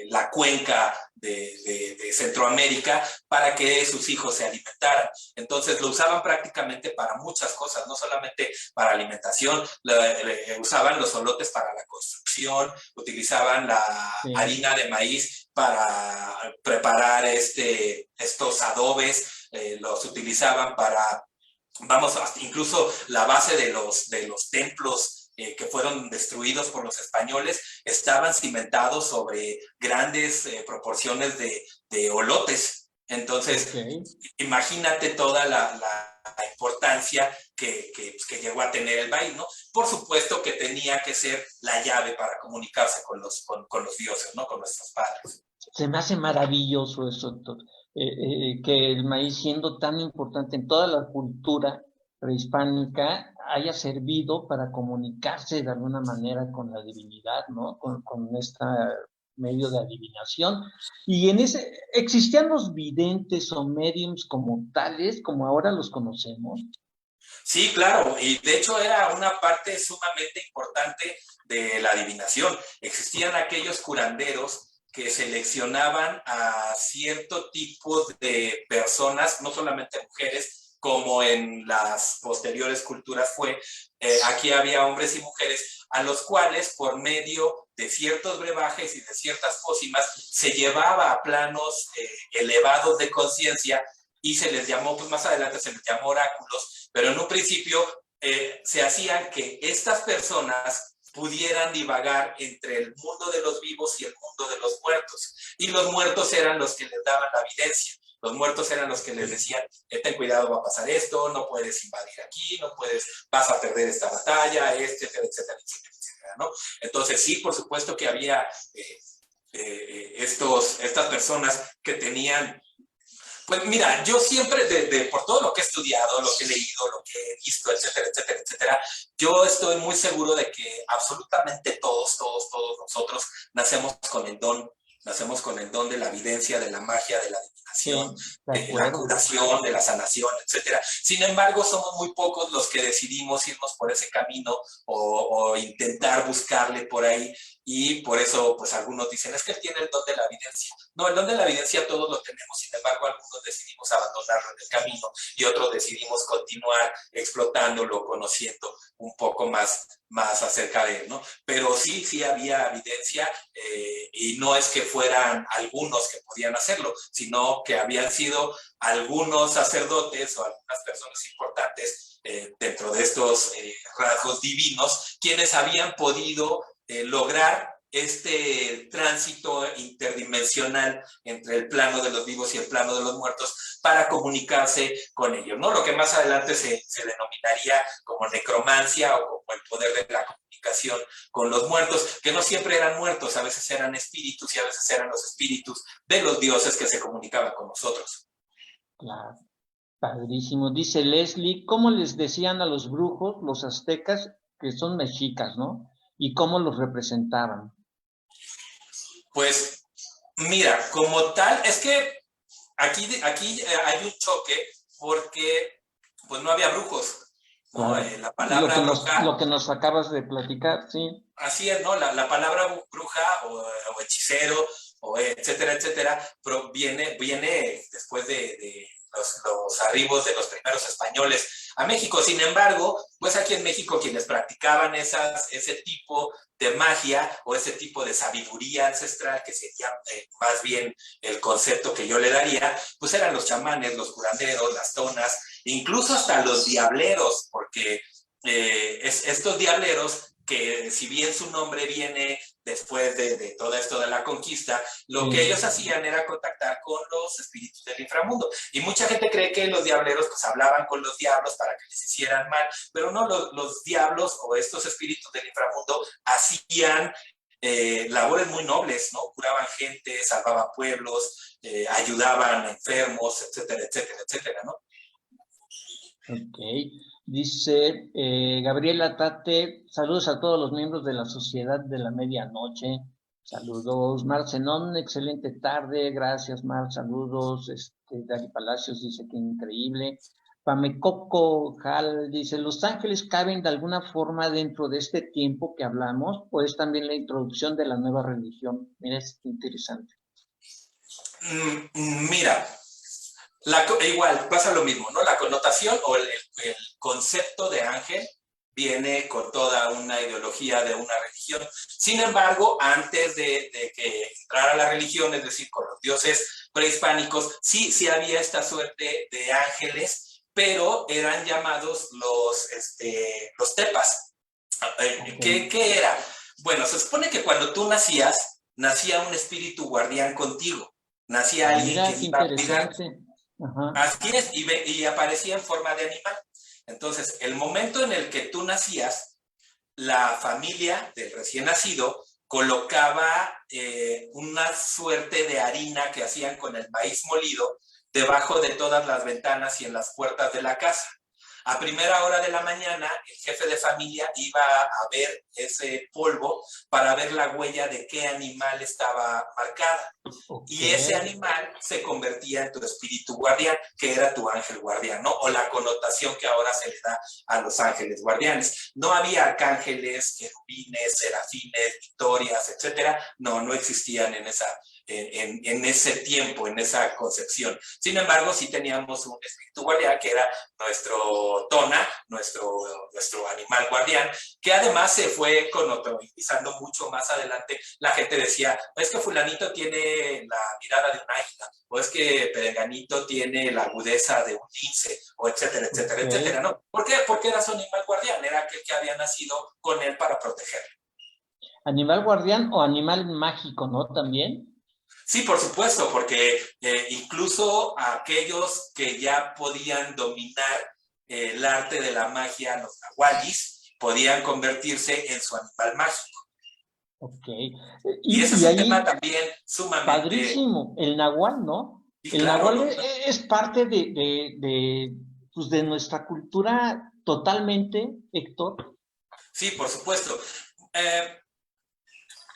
la cuenca de Centroamérica para que sus hijos se alimentaran. Entonces lo usaban prácticamente para muchas cosas, no solamente para alimentación, usaban los solotes para la construcción, utilizaban la harina de maíz para preparar estos adobes, los utilizaban para, incluso la base de los templos que fueron destruidos por los españoles, estaban cimentados sobre grandes proporciones de olotes. Entonces, imagínate toda la importancia que llegó a tener el maíz, ¿no? Por supuesto que tenía que ser la llave para comunicarse con los dioses, ¿no? Con nuestros padres. Se me hace maravilloso eso, doctor. Que el maíz, siendo tan importante en toda la cultura prehispánica, haya servido para comunicarse de alguna manera con la divinidad, ¿no? Con este medio de adivinación. Y ¿existían los videntes o mediums como tales, como ahora los conocemos? Sí, claro, y de hecho era una parte sumamente importante de la adivinación. Existían aquellos curanderos que seleccionaban a cierto tipo de personas, no solamente mujeres, como en las posteriores culturas fue, aquí había hombres y mujeres a los cuales por medio de ciertos brebajes y de ciertas pócimas se llevaba a planos elevados de conciencia y se les llamó, pues más adelante se les llamó oráculos, pero en un principio se hacían que estas personas pudieran divagar entre el mundo de los vivos y el mundo de los muertos. Y los muertos eran los que les daban la evidencia. Los muertos eran los que les decían, ten cuidado, va a pasar esto, no puedes invadir aquí, vas a perder esta batalla, etcétera, etcétera, etcétera, etcétera, ¿no? Entonces sí, por supuesto que había estas personas que tenían. Pues mira, yo siempre, por todo lo que he estudiado, lo que he leído, lo que he visto, etcétera, etcétera, etcétera, yo estoy muy seguro de que absolutamente todos nosotros nacemos con el don de la evidencia, de la magia, de la adivinación, de la curación, de la sanación, etcétera. Sin embargo, somos muy pocos los que decidimos irnos por ese camino o intentar buscarle por ahí. Y por eso, pues algunos dicen, es que él tiene el don de la evidencia. No, el don de la evidencia todos lo tenemos, sin embargo, algunos decidimos abandonarlo en el camino y otros decidimos continuar explotándolo, conociendo un poco más acerca de él, ¿no? Pero sí había evidencia y no es que fueran algunos que podían hacerlo, sino que habían sido algunos sacerdotes o algunas personas importantes dentro de estos rasgos divinos quienes habían podido lograr este tránsito interdimensional entre el plano de los vivos y el plano de los muertos para comunicarse con ellos, ¿no? Lo que más adelante se denominaría como necromancia o como el poder de la comunicación. comunicación con los muertos, que no siempre eran muertos, a veces eran espíritus y a veces eran los espíritus de los dioses que se comunicaban con nosotros. Claro, padrísimo. Dice Leslie, ¿cómo les decían a los brujos, los aztecas, que son mexicas, ¿no? ¿Y cómo los representaban? Pues mira, como tal, es que aquí hay un choque porque pues no había brujos, ¿no? Claro. La palabra bruja, Lo que nos acabas de platicar, sí. así es, ¿no? La palabra bruja o hechicero, o etcétera, etcétera, viene después de los arribos de los primeros españoles a México. Sin embargo, pues aquí en México quienes practicaban ese tipo de magia o ese tipo de sabiduría ancestral, que sería más bien el concepto que yo le daría, pues eran los chamanes, los curanderos, las tonas, incluso hasta los diableros, porque estos diableros, que si bien su nombre viene después de todo esto de la conquista, lo que ellos hacían era contactar con los espíritus del inframundo. Y mucha gente cree que los diableros pues hablaban con los diablos para que les hicieran mal, pero no, los diablos o estos espíritus del inframundo hacían labores muy nobles, ¿no? Curaban gente, salvaban pueblos, ayudaban a enfermos, etcétera, etcétera, etcétera, ¿no? Ok. Dice Gabriela Tate, saludos a todos los miembros de la Sociedad de la Medianoche. Saludos. Mar Zenón, excelente tarde. Gracias, Mar. Saludos. Dari Palacios dice que increíble. Pamecoco Jal dice, ¿los ángeles caben de alguna forma dentro de este tiempo que hablamos? ¿O es también la introducción de la nueva religión? Mira, es interesante. Mira, igual pasa lo mismo, ¿no? La connotación o el concepto de ángel viene con toda una ideología de una religión. Sin embargo, antes de que entrara la religión, es decir, con los dioses prehispánicos, sí había esta suerte de ángeles, pero eran llamados los tepas. ¿Qué era? Bueno, se supone que cuando tú nacía un espíritu guardián contigo. Nacía alguien Mira, que qué iba a cuidar. interesante. Ajá. Así es, y aparecía en forma de animal. Entonces, el momento en el que tú nacías, la familia del recién nacido colocaba una suerte de harina que hacían con el maíz molido debajo de todas las ventanas y en las puertas de la casa. A primera hora de la mañana, el jefe de familia iba a ver ese polvo para ver la huella de qué animal estaba marcada. Okay. Y ese animal se convertía en tu espíritu guardián, que era tu ángel guardián, ¿no? O la connotación que ahora se le da a los ángeles guardianes. No había arcángeles, querubines, serafines, victorias, etcétera. No existían en ese tiempo, en esa concepción. Sin embargo, sí teníamos un espíritu guardián que era nuestro tona, nuestro animal guardián, que además se fue conotizando mucho más adelante. La gente decía, es que fulanito tiene la mirada de un águila, o es que perenganito tiene la agudeza de un lince, o etcétera, etcétera, etcétera, ¿no? ¿Por qué? Porque era su animal guardián, era aquel que había nacido con él para protegerlo. ¿Animal guardián o animal mágico, no? También. Sí, por supuesto, porque incluso aquellos que ya podían dominar el arte de la magia, los nahualis, podían convertirse en su animal mágico. Ok. Y ese es un tema también sumamente... Padrísimo, el nahual, ¿no? Sí, el claro, nahual es parte pues de nuestra cultura totalmente, Héctor. Sí, por supuesto.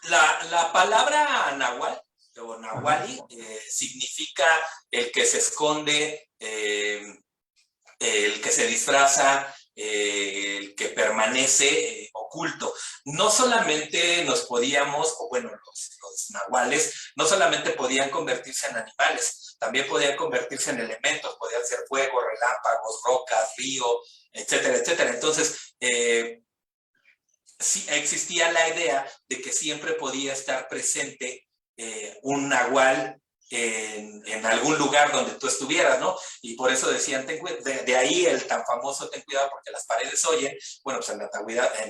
La palabra nahual o nahuali significa el que se esconde, el que se disfraza, el que permanece oculto. No solamente nos podíamos, o bueno, los nahuales, no solamente podían convertirse en animales, también podían convertirse en elementos, podían ser fuego, relámpagos, rocas, río, etcétera, etcétera. Entonces, sí existía la idea de que siempre podía estar presente un nahual en algún lugar donde tú estuvieras, ¿no? Y por eso decían, de ahí el tan famoso ten cuidado porque las paredes oyen. Bueno, pues en la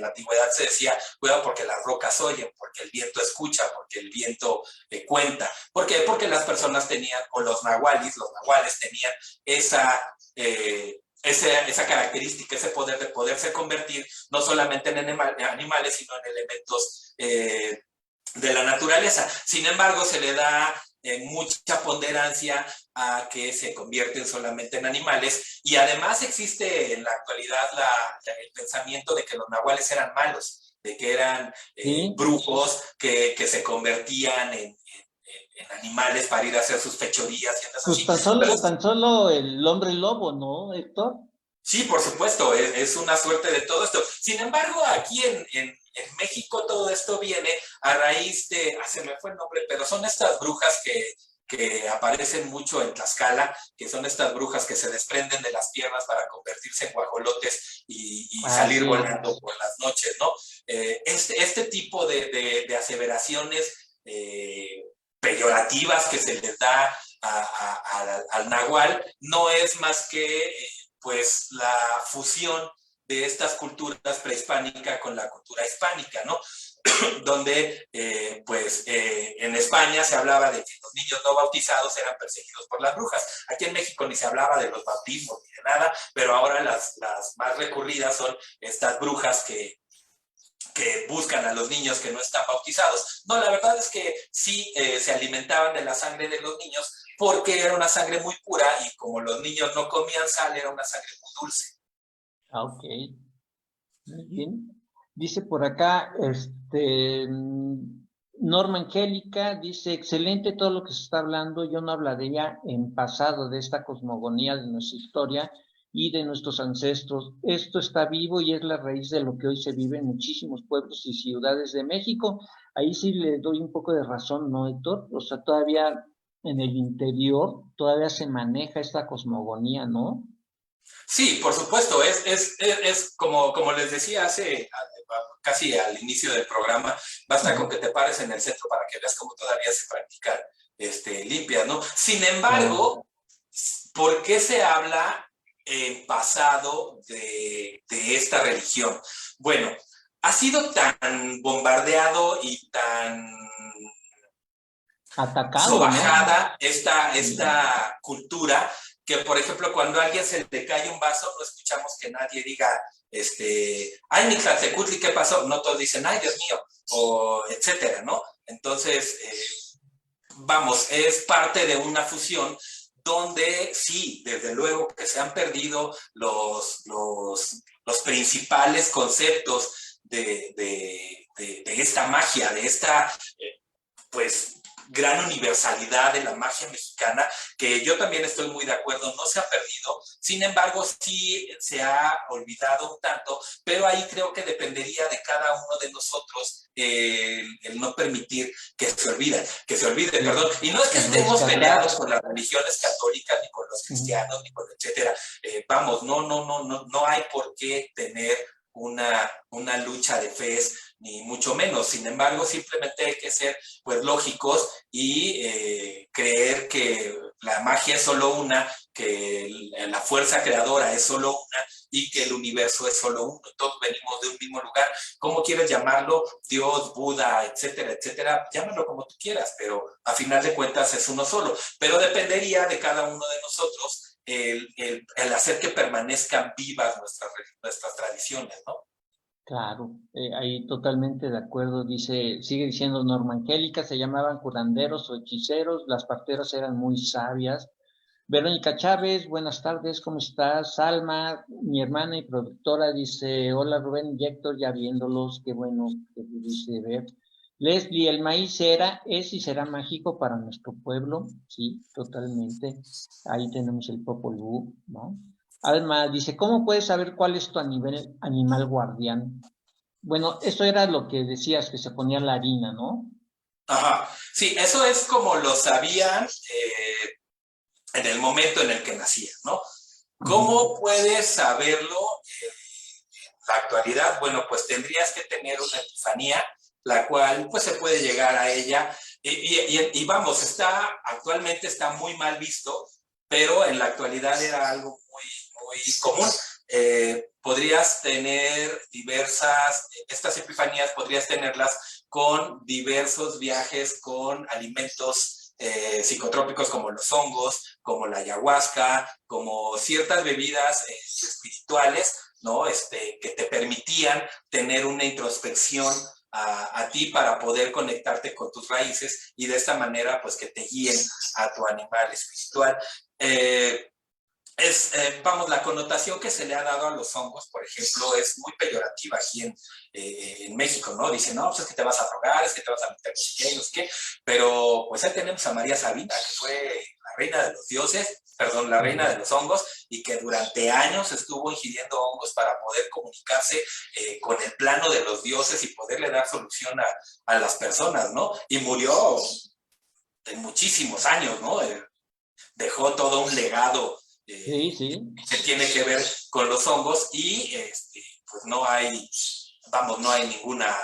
antigüedad se decía, cuidado porque las rocas oyen, porque el viento escucha, porque el viento cuenta. ¿Por qué? Porque las personas tenían, o los nahuales tenían esa característica, ese poder de poderse convertir no solamente en animales, sino en elementos de la naturaleza. Sin embargo, se le da mucha ponderancia a que se convierten solamente en animales, y además existe en la actualidad el pensamiento de que los nahuales eran malos, de que eran Sí, brujos que se convertían en animales para ir a hacer sus fechorías y andas pues así. Pero tan solo el hombre lobo, ¿no, Héctor? sí, por supuesto, es una suerte de todo esto. Sin embargo, aquí en México todo esto viene a raíz de, se me fue el nombre, pero son estas brujas que aparecen mucho en Tlaxcala, que son estas brujas que se desprenden de las piernas para convertirse en guajolotes y salir Así volando es. por las noches, ¿no? Este tipo de aseveraciones peyorativas que se les da al nahual no es más que pues la fusión de estas culturas prehispánicas con la cultura hispánica, ¿no? Donde en España se hablaba de que los niños no bautizados eran perseguidos por las brujas. Aquí en México ni se hablaba de los bautismos ni de nada, pero ahora las más recurridas son estas brujas que buscan a los niños que no están bautizados. No, la verdad es que sí se alimentaban de la sangre de los niños porque era una sangre muy pura, y como los niños no comían sal, era una sangre muy dulce. Ok, muy bien. Dice por acá, Norma Angélica, dice, excelente todo lo que se está hablando, yo no hablaría en pasado de esta cosmogonía de nuestra historia y de nuestros ancestros. Esto está vivo y es la raíz de lo que hoy se vive en muchísimos pueblos y ciudades de México. Ahí sí le doy un poco de razón, ¿no, Héctor? O sea, todavía en el interior, todavía se maneja esta cosmogonía, ¿no? Sí, por supuesto, es como les decía casi al inicio del programa, basta con que te pares en el centro para que veas cómo todavía se practican limpias, ¿no? Sin embargo, ¿por qué se habla en pasado de esta religión? Bueno, ha sido tan bombardeado y tan Atacado, ¿no? sobajada esta cultura, que por ejemplo cuando a alguien se le cae un vaso no escuchamos que nadie diga ay, Mixaltecutli, ¿qué pasó? No todos dicen, ay, Dios mío, o etcétera, ¿no? Entonces, vamos, es parte de una fusión donde sí, desde luego que se han perdido los principales conceptos de esta magia, de esta, pues, gran universalidad de la magia mexicana, que yo también estoy muy de acuerdo, no se ha perdido, sin embargo sí se ha olvidado un tanto, pero ahí creo que dependería de cada uno de nosotros el no permitir que se olvide, perdón, y no es que estemos peleados con las religiones católicas, ni con los cristianos, ni con etcétera, vamos, no hay por qué tener una lucha de fe, ni mucho menos. Sin embargo, simplemente hay que ser pues lógicos y creer que la magia es solo una, que la fuerza creadora es solo una y que el universo es solo uno. Todos venimos de un mismo lugar. ¿Cómo quieres llamarlo? Dios, Buda, etcétera, etcétera. Llámalo como tú quieras, pero a final de cuentas es uno solo. Pero dependería de cada uno de nosotros el hacer que permanezcan vivas nuestras tradiciones, ¿no? Claro, ahí totalmente de acuerdo. Dice, sigue diciendo Norma Angélica, se llamaban curanderos o hechiceros, las parteras eran muy sabias. Verónica Chávez, buenas tardes, ¿cómo estás? Salma, mi hermana y productora, dice, hola Rubén y Héctor, ya viéndolos, qué bueno que pudiste ver. Leslie, el maíz es y será mágico para nuestro pueblo, sí, totalmente. Ahí tenemos el Popol Vuh, ¿no? Alma dice, ¿cómo puedes saber cuál es tu animal guardián? Bueno, eso era lo que decías, que se ponía la harina, ¿no? Ajá, sí, eso es como lo sabían en el momento en el que nacían, ¿no? ¿Cómo puedes saberlo en la actualidad? Bueno, pues tendrías que tener una epifanía, la cual pues se puede llegar a ella y vamos, actualmente está muy mal visto, pero en la actualidad era algo muy común. Podrías tener estas epifanías podrías tenerlas con diversos viajes con alimentos psicotrópicos como los hongos, como la ayahuasca, como ciertas bebidas espirituales, ¿no? Que te permitían tener una introspección a ti para poder conectarte con tus raíces y de esta manera pues que te guíen a tu animal espiritual. Vamos, la connotación que se le ha dado a los hongos, por ejemplo, es muy peyorativa aquí en México, ¿no? Dicen, no, pues es que te vas a drogar, es que te vas a meter no sé qué, pero pues ahí tenemos a María Sabina, que fue la reina de los dioses, perdón, la reina de los hongos, y que durante años estuvo ingiriendo hongos para poder comunicarse con el plano de los dioses y poderle dar solución a las personas, ¿no? Y murió en muchísimos años, ¿no? Dejó todo un legado Sí, sí. que tiene que ver con los hongos y pues no hay, vamos, no hay ninguna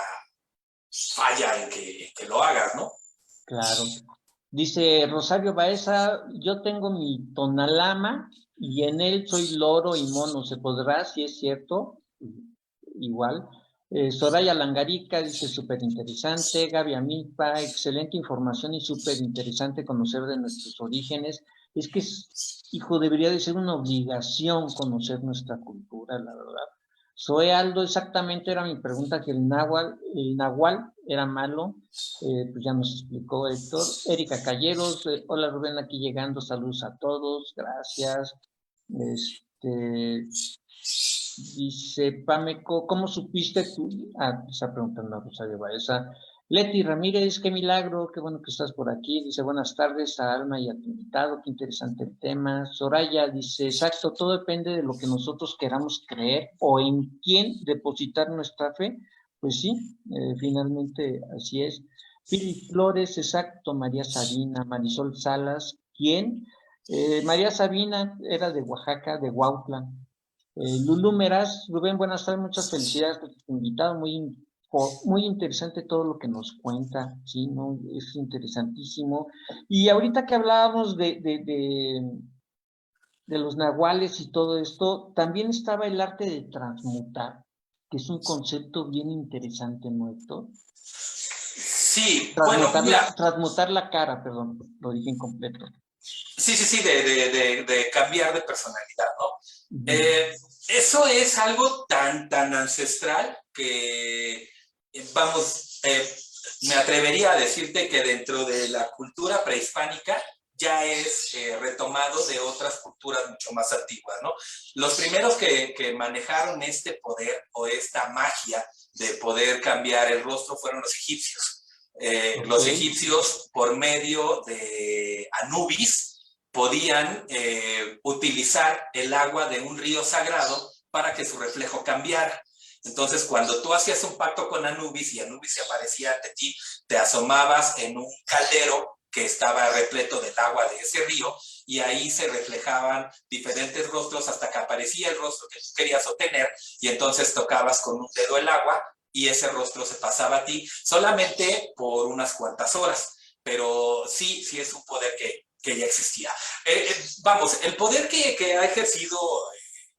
falla en que lo hagas, ¿no? Claro. Dice Rosario Baeza, yo tengo mi tonalama y en él soy loro y mono. ¿Se podrá? Si es cierto. Igual. Soraya Langarica dice súper interesante. Gaby Amipa, excelente información y súper interesante conocer de nuestros orígenes. Es que, hijo, debería de ser una obligación conocer nuestra cultura, la verdad. Zoe Aldo, exactamente era mi pregunta, que el nahual era malo, pues ya nos explicó Héctor. Erika Calleros, hola Rubén, aquí llegando, saludos a todos, gracias. Dice Pameco, ¿cómo supiste tú? Está preguntando a Rosario Baeza. Leti Ramírez, qué milagro, qué bueno que estás por aquí. Dice, buenas tardes a Alma y a tu invitado, qué interesante el tema. Soraya dice, exacto, todo depende de lo que nosotros queramos creer o en quién depositar nuestra fe. Pues sí, finalmente así es. Pili Flores, exacto, María Sabina, Marisol Salas, ¿quién? María Sabina era de Oaxaca, de Huautla. Lulú Meraz, Rubén, buenas tardes, muchas felicidades por tu invitado, muy interesante todo lo que nos cuenta, sí, ¿no? Es interesantísimo. Y ahorita que hablábamos de los nahuales y todo esto, también estaba el arte de transmutar, que es un concepto bien interesante, ¿no, Héctor? Sí, bueno, mira. Transmutar la cara, perdón, lo dije incompleto. Sí, de cambiar de personalidad, ¿no? Eso es algo tan ancestral que, vamos, me atrevería a decirte que dentro de la cultura prehispánica ya es retomado de otras culturas mucho más antiguas, ¿no? Los primeros que manejaron este poder o esta magia de poder cambiar el rostro fueron los egipcios. Okay. Los egipcios, por medio de Anubis, podían utilizar el agua de un río sagrado para que su reflejo cambiara. Entonces, cuando tú hacías un pacto con Anubis y Anubis se aparecía ante ti, te asomabas en un caldero que estaba repleto del agua de ese río y ahí se reflejaban diferentes rostros hasta que aparecía el rostro que tú querías obtener y entonces tocabas con un dedo el agua y ese rostro se pasaba a ti solamente por unas cuantas horas. Pero sí es un poder que ya existía. Vamos, el poder que ha ejercido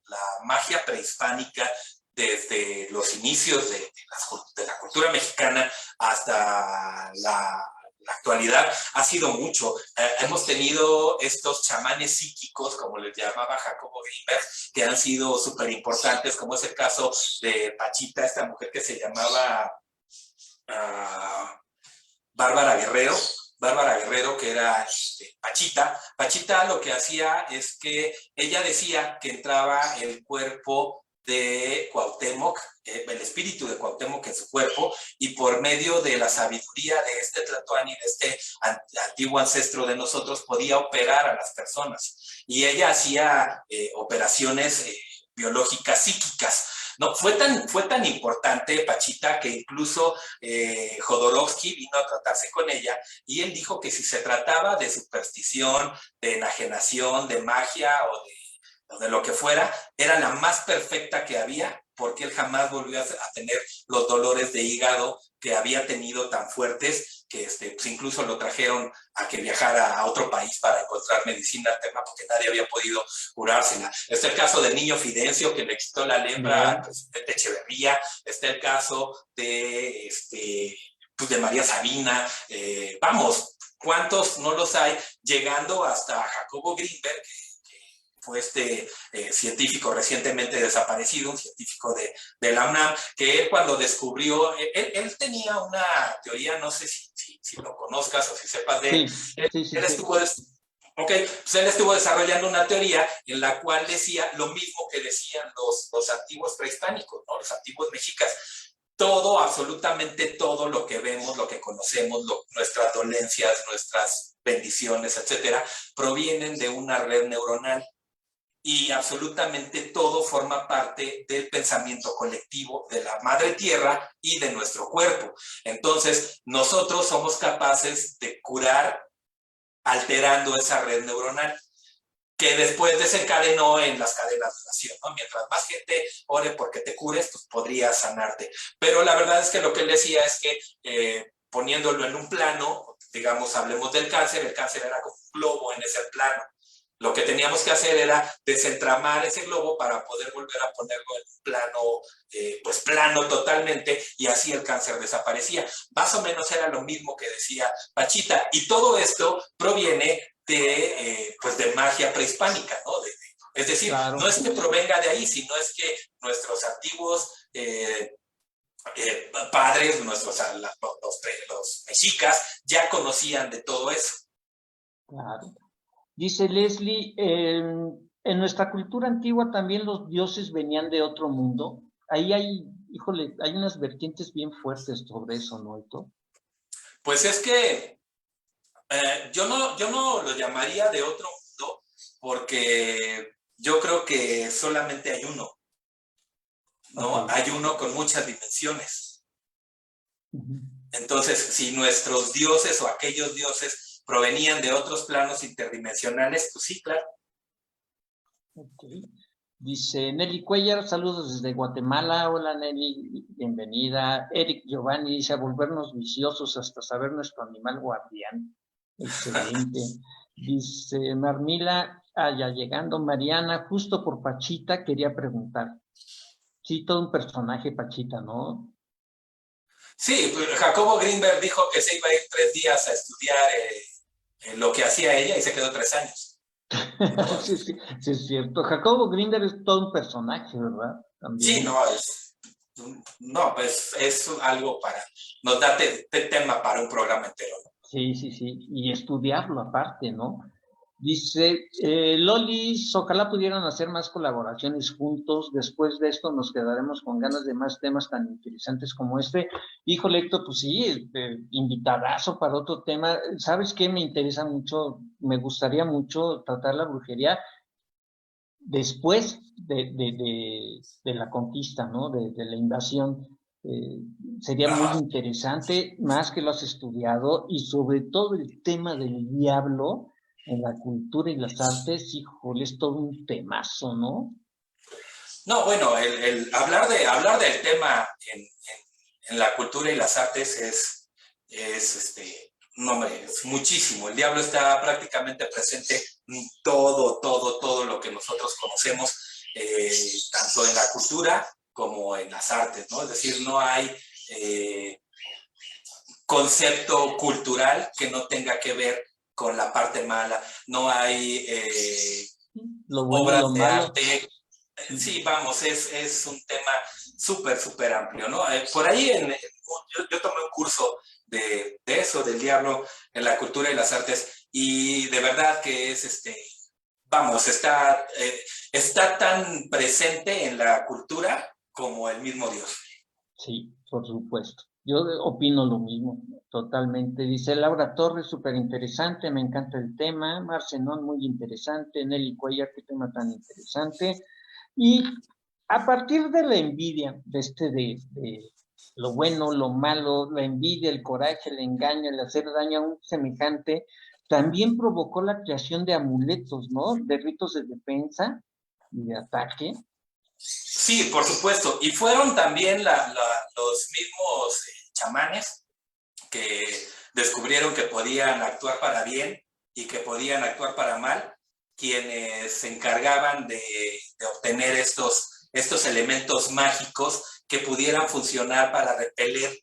la magia prehispánica desde los inicios de la cultura mexicana hasta la actualidad ha sido mucho. Hemos tenido estos chamanes psíquicos, como les llamaba Jacobo Greenberg, que han sido súper importantes, como es el caso de Pachita, esta mujer que se llamaba Bárbara Guerrero, que era Pachita. Pachita lo que hacía es que ella decía que entraba el cuerpo de Cuauhtémoc, el espíritu de Cuauhtémoc en su cuerpo, y por medio de la sabiduría de este Tlatoani, de este antiguo ancestro de nosotros, podía operar a las personas. Y ella hacía operaciones biológicas psíquicas. No, fue tan importante Pachita que incluso Jodorowsky vino a tratarse con ella y él dijo que si se trataba de superstición, de enajenación, de magia o de lo que fuera, era la más perfecta que había porque él jamás volvió a tener los dolores de hígado que había tenido tan fuertes que pues incluso lo trajeron a que viajara a otro país para encontrar medicina alterna porque nadie había podido curársela. Está el caso del niño Fidencio que le quitó la lepra al presidente Echeverría, está el caso de, pues de María Sabina, vamos, ¿Cuántos no los hay? Llegando hasta Jacobo Greenberg, que fue este científico recientemente desaparecido, un científico de la UNAM, que él cuando descubrió, él tenía una teoría, no sé si lo conozcas o si sepas de él, Sí. él estuvo... pues él estuvo desarrollando una teoría en la cual decía lo mismo que decían los antiguos prehispánicos, ¿no? Los antiguos mexicas. Todo, absolutamente todo lo que vemos, lo que conocemos, nuestras dolencias, nuestras bendiciones, etcétera, provienen de una red neuronal. Y absolutamente todo forma parte del pensamiento colectivo de la madre tierra y de nuestro cuerpo. Entonces, nosotros somos capaces de curar alterando esa red neuronal, que después desencadenó en las cadenas de oración, ¿no? Mientras más gente ore porque te cures, pues podrías sanarte. Pero la verdad es que lo que él decía es que poniéndolo en un plano, digamos, hablemos del cáncer, el cáncer era como un globo en ese plano. Lo que teníamos que hacer era desentramar ese globo para poder volver a ponerlo en un plano, pues plano totalmente, y así el cáncer desaparecía. Más o menos era lo mismo que decía Pachita, y todo esto proviene pues de magia prehispánica, ¿no? Es decir, Claro. no es que provenga de ahí, sino es que nuestros antiguos padres, los mexicas, ya conocían de todo eso. Claro. Dice Leslie, en nuestra cultura antigua también los dioses venían de otro mundo. Ahí hay, híjole, hay unas vertientes bien fuertes sobre eso, ¿no, Héctor? Pues es que yo no lo llamaría de otro mundo, porque yo creo que solamente hay uno, ¿no? Okay. Hay uno con muchas dimensiones. Entonces, si nuestros dioses o aquellos dioses provenían de otros planos interdimensionales, pues sí, claro. Okay. Dice Nelly Cuellar, saludos desde Guatemala. Hola Nelly, bienvenida. Eric Giovanni dice, a volvernos viciosos hasta saber nuestro animal guardián. Excelente. Dice Marmila, ya llegando. Mariana, justo por Pachita quería preguntar. Sí, todo un personaje Pachita, ¿no? Sí, Jacobo Greenberg dijo que se iba a ir 3 días a estudiar lo que hacía ella y se quedó 3 años. Sí, es cierto. Jacobo Grinder es todo un personaje, ¿verdad? También. Sí, pues es algo nos da tema para un programa entero. Sí. Y estudiarlo aparte, ¿no? Dice, Lolis, ojalá pudieran hacer más colaboraciones juntos. Después de esto nos quedaremos con ganas de más temas tan interesantes como este. Híjole, Héctor, pues sí, invitadazo para otro tema. ¿Sabes qué? Me interesa mucho, me gustaría mucho tratar la brujería después de la conquista, ¿no? De la invasión. Sería muy interesante, más que lo has estudiado, y sobre todo el tema del diablo en la cultura y las artes, híjole, es todo un temazo, ¿no? No, bueno, el hablar del tema en la cultura y las artes es muchísimo. El diablo está prácticamente presente en todo lo que nosotros conocemos, tanto en la cultura como en las artes, ¿no? Es decir, no hay concepto cultural que no tenga que ver con la parte mala, no hay lo bueno, obras lo de malo. arte. Sí, vamos, es un tema súper amplio, ¿no? Por ahí yo tomé un curso de eso, del diablo en la cultura y las artes, y de verdad que vamos, está tan presente en la cultura como el mismo Dios. Sí, por supuesto. Yo opino lo mismo, totalmente. Dice Laura Torres, súper interesante, me encanta el tema. Marcenón, muy interesante. Nelly Cuellar, qué tema tan interesante. Y a partir de la envidia, de lo bueno, lo malo, la envidia, el coraje, el engaño, el hacer daño a un semejante, también provocó la creación de amuletos, ¿no? De ritos de defensa y de ataque. Sí, por supuesto. Y fueron también los mismos chamanes que descubrieron que podían actuar para bien y que podían actuar para mal, quienes se encargaban de obtener estos elementos mágicos que pudieran funcionar para repeler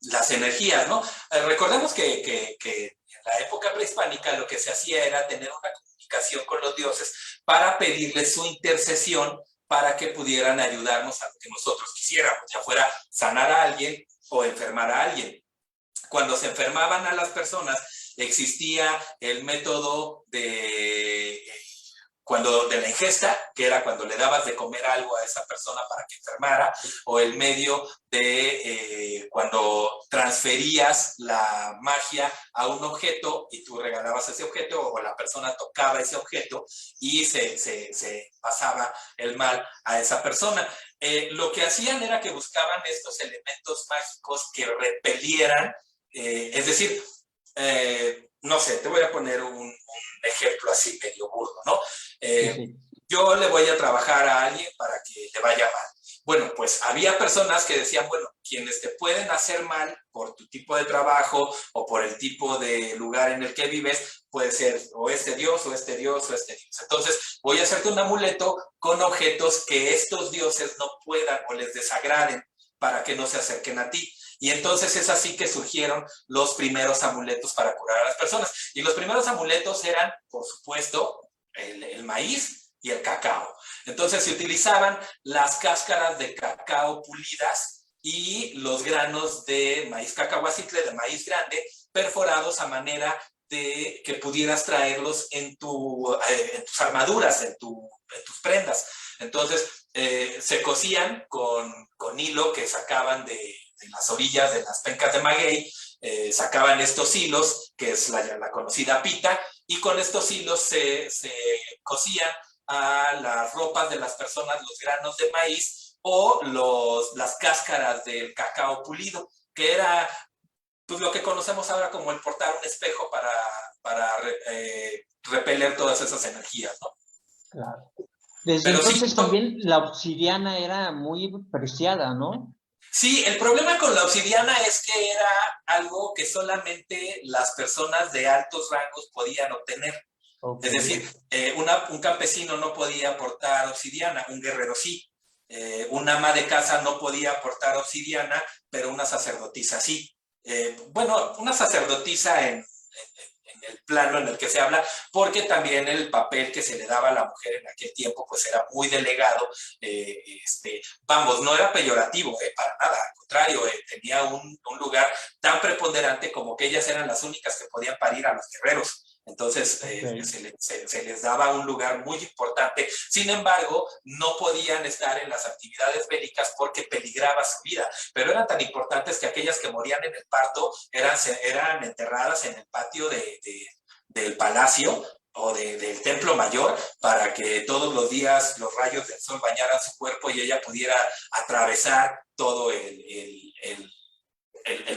las energías, ¿no? Recordemos que en la época prehispánica lo que se hacía era tener una comunicación con los dioses para pedirles su intercesión para que pudieran ayudarnos a lo que nosotros quisiéramos, ya fuera sanar a alguien o enfermar a alguien. Cuando se enfermaban a las personas, existía el método de la ingesta, que era cuando le dabas de comer algo a esa persona para que enfermara, o el medio de cuando transferías la magia a un objeto y tú regalabas ese objeto, o la persona tocaba ese objeto y se pasaba el mal a esa persona. Lo que hacían era que buscaban estos elementos mágicos que repelieran, es decir, no sé, te voy a poner un ejemplo así medio burdo, ¿no? Sí. Yo le voy a trabajar a alguien para que le vaya mal. Bueno, pues había personas que decían, bueno, quienes te pueden hacer mal por tu tipo de trabajo o por el tipo de lugar en el que vives, puede ser o este dios o este dios o este dios. Entonces voy a hacerte un amuleto con objetos que estos dioses no puedan o les desagraden para que no se acerquen a ti. Y entonces es así que surgieron los primeros amuletos para curar a las personas. Y los primeros amuletos eran, por supuesto, el maíz y el cacao. Entonces se utilizaban las cáscaras de cacao pulidas y los granos de maíz cacahuacitle, de maíz grande, perforados a manera de que pudieras traerlos en tus armaduras, en tus prendas. Entonces se cosían con hilo que sacaban de las orillas de las pencas de maguey, sacaban estos hilos, que es la conocida pita, y con estos hilos se cosían a las ropas de las personas los granos de maíz o las cáscaras del cacao pulido, que era pues, lo que conocemos ahora como el portar un espejo para repeler todas esas energías, ¿no? Claro. Desde Pero sí, entonces también la obsidiana era muy preciada, ¿no? sí, el problema con la obsidiana es que era algo que solamente las personas de altos rangos podían obtener. Es Okay. decir, un campesino no podía portar obsidiana, un guerrero sí. Un ama de casa no podía portar obsidiana, pero una sacerdotisa sí. Bueno, una sacerdotisa en el plano en el que se habla, porque también el papel que se le daba a la mujer en aquel tiempo pues era muy delegado, vamos, no era peyorativo, para nada, al contrario, tenía un lugar tan preponderante como que ellas eran las únicas que podían parir a los guerreros. Entonces Okay. se les daba un lugar muy importante. Sin embargo, no podían estar en las actividades bélicas porque peligraba su vida. Pero eran tan importantes que aquellas que morían en el parto eran enterradas en el patio del palacio o del templo mayor para que todos los días los rayos del sol bañaran su cuerpo y ella pudiera atravesar todo el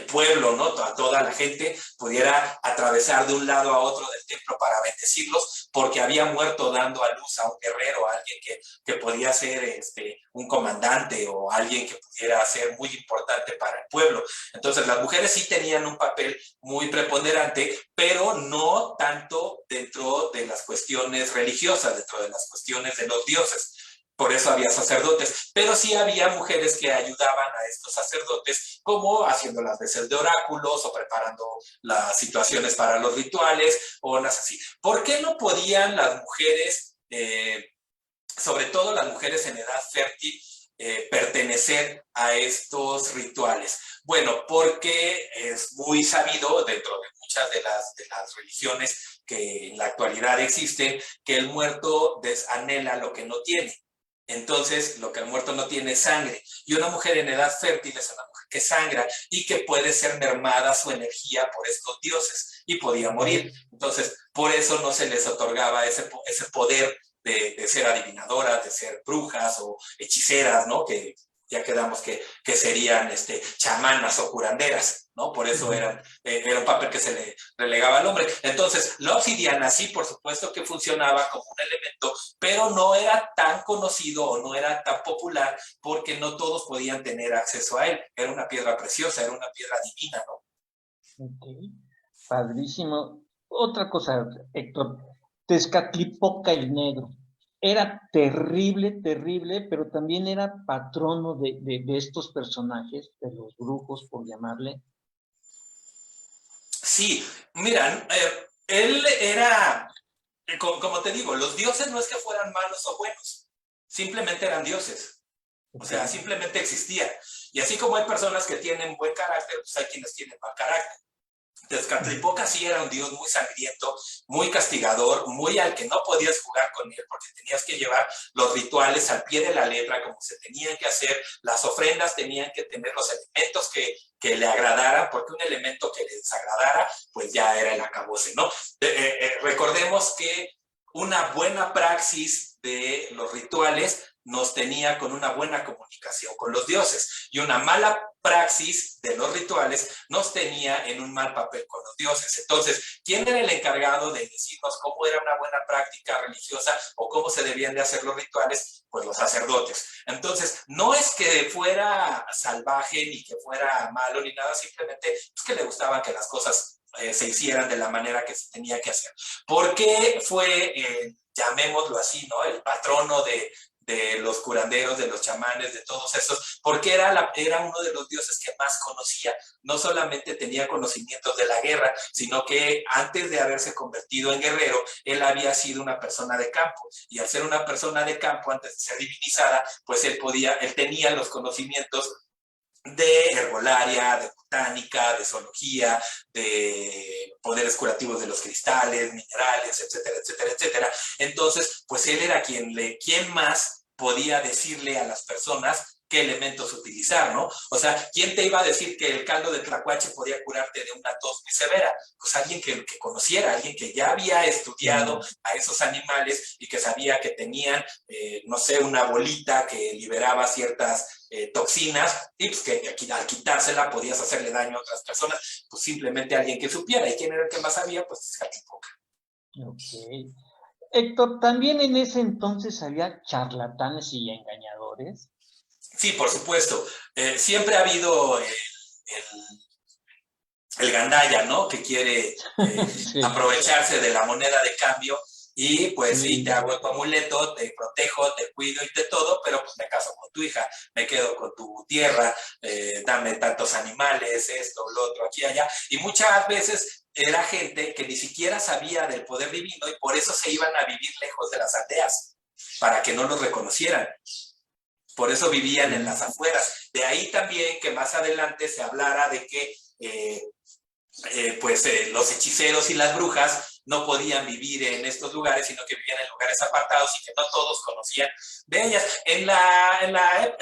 pueblo, ¿no? Toda la gente pudiera atravesar de un lado a otro del templo para bendecirlos, porque había muerto dando a luz a un guerrero, a alguien que podía ser un comandante o alguien que pudiera ser muy importante para el pueblo. Entonces las mujeres sí tenían un papel muy preponderante, pero no tanto dentro de las cuestiones religiosas, dentro de las cuestiones de los dioses. Por eso había sacerdotes, pero sí había mujeres que ayudaban a estos sacerdotes, como haciendo las veces de oráculos o preparando las situaciones para los rituales o las así. ¿Por qué no podían las mujeres, sobre todo las mujeres en edad fértil, pertenecer a estos rituales? Bueno, porque es muy sabido dentro de muchas de las religiones que en la actualidad existen, que el muerto anhela lo que no tiene. Entonces, lo que el muerto no tiene es sangre. Y una mujer en edad fértil es una mujer que sangra y que puede ser mermada su energía por estos dioses y podía morir. Entonces, por eso no se les otorgaba ese poder de ser adivinadoras, de ser brujas o hechiceras, ¿no? Que ya quedamos que serían chamanas o curanderas, ¿no? Por eso era un papel que se le relegaba al hombre. Entonces, la obsidiana sí, por supuesto que funcionaba como un elemento, pero no era tan conocido o no era tan popular porque no todos podían tener acceso a él. Era una piedra preciosa, era una piedra divina, ¿no? Okay. Padrísimo. Otra cosa, Héctor, Tezcatlipoca el Negro. era terrible, terrible, pero también era patrono de estos personajes, de los brujos, por llamarle. Sí, mira, él era, como te digo, los dioses no es que fueran malos o buenos, simplemente eran dioses. O sea, simplemente existían. Y así como hay personas que tienen buen carácter, pues hay quienes tienen mal carácter. Tezcatlipoca sí era un dios muy sangriento, muy castigador, muy al que no podías jugar con él porque tenías que llevar los rituales al pie de la letra como se tenían que hacer, las ofrendas tenían que tener los elementos que le agradaran, porque un elemento que le desagradara, pues ya era el acabose, ¿no? Recordemos que una buena praxis de los rituales nos tenía con una buena comunicación con los dioses y una mala praxis de los rituales nos tenía en un mal papel con los dioses. Entonces, ¿quién era el encargado de decirnos cómo era una buena práctica religiosa o cómo se debían de hacer los rituales? Pues los sacerdotes. Entonces, no es que fuera salvaje ni que fuera malo ni nada, simplemente es que le gustaba que las cosas se hicieran de la manera que se tenía que hacer. Porque fue, llamémoslo así, ¿no? El patrono de los curanderos, de los chamanes, de todos esos, porque era uno de los dioses que más conocía. No solamente tenía conocimientos de la guerra, sino que antes de haberse convertido en guerrero, él había sido una persona de campo. Y al ser una persona de campo, antes de ser divinizada, pues él tenía los conocimientos de herbolaria, de botánica, de zoología, de poderes curativos de los cristales, minerales, etcétera, etcétera, etcétera. Entonces, pues él era quien más podía decirle a las personas qué elementos utilizar, ¿no? O sea, ¿quién te iba a decir que el caldo de tlacuache podía curarte de una tos muy severa? Pues alguien que conociera, alguien que ya había estudiado a esos animales y que sabía que tenían, no sé, una bolita que liberaba ciertas toxinas y pues que al quitársela podías hacerle daño a otras personas, pues simplemente alguien que supiera. ¿Y quién era el que más sabía? Pues Tezcatlipoca. Ok. Héctor, ¿también en ese entonces había charlatanes y engañadores? Sí, por supuesto. Siempre ha habido el gandaya, ¿no? Que quiere Sí. aprovecharse de la moneda de cambio y pues sí, te Sí. hago tu amuleto, te protejo, te cuido y de todo, pero pues me caso con tu hija, me quedo con tu tierra, dame tantos animales, esto, lo otro, aquí, allá. Y muchas veces era gente que ni siquiera sabía del poder divino y por eso se iban a vivir lejos de las aldeas, para que no los reconocieran. Por eso vivían en las afueras. De ahí también que más adelante se hablara de que los hechiceros y las brujas no podían vivir en estos lugares, sino que vivían en lugares apartados y que no todos conocían de ellas. En la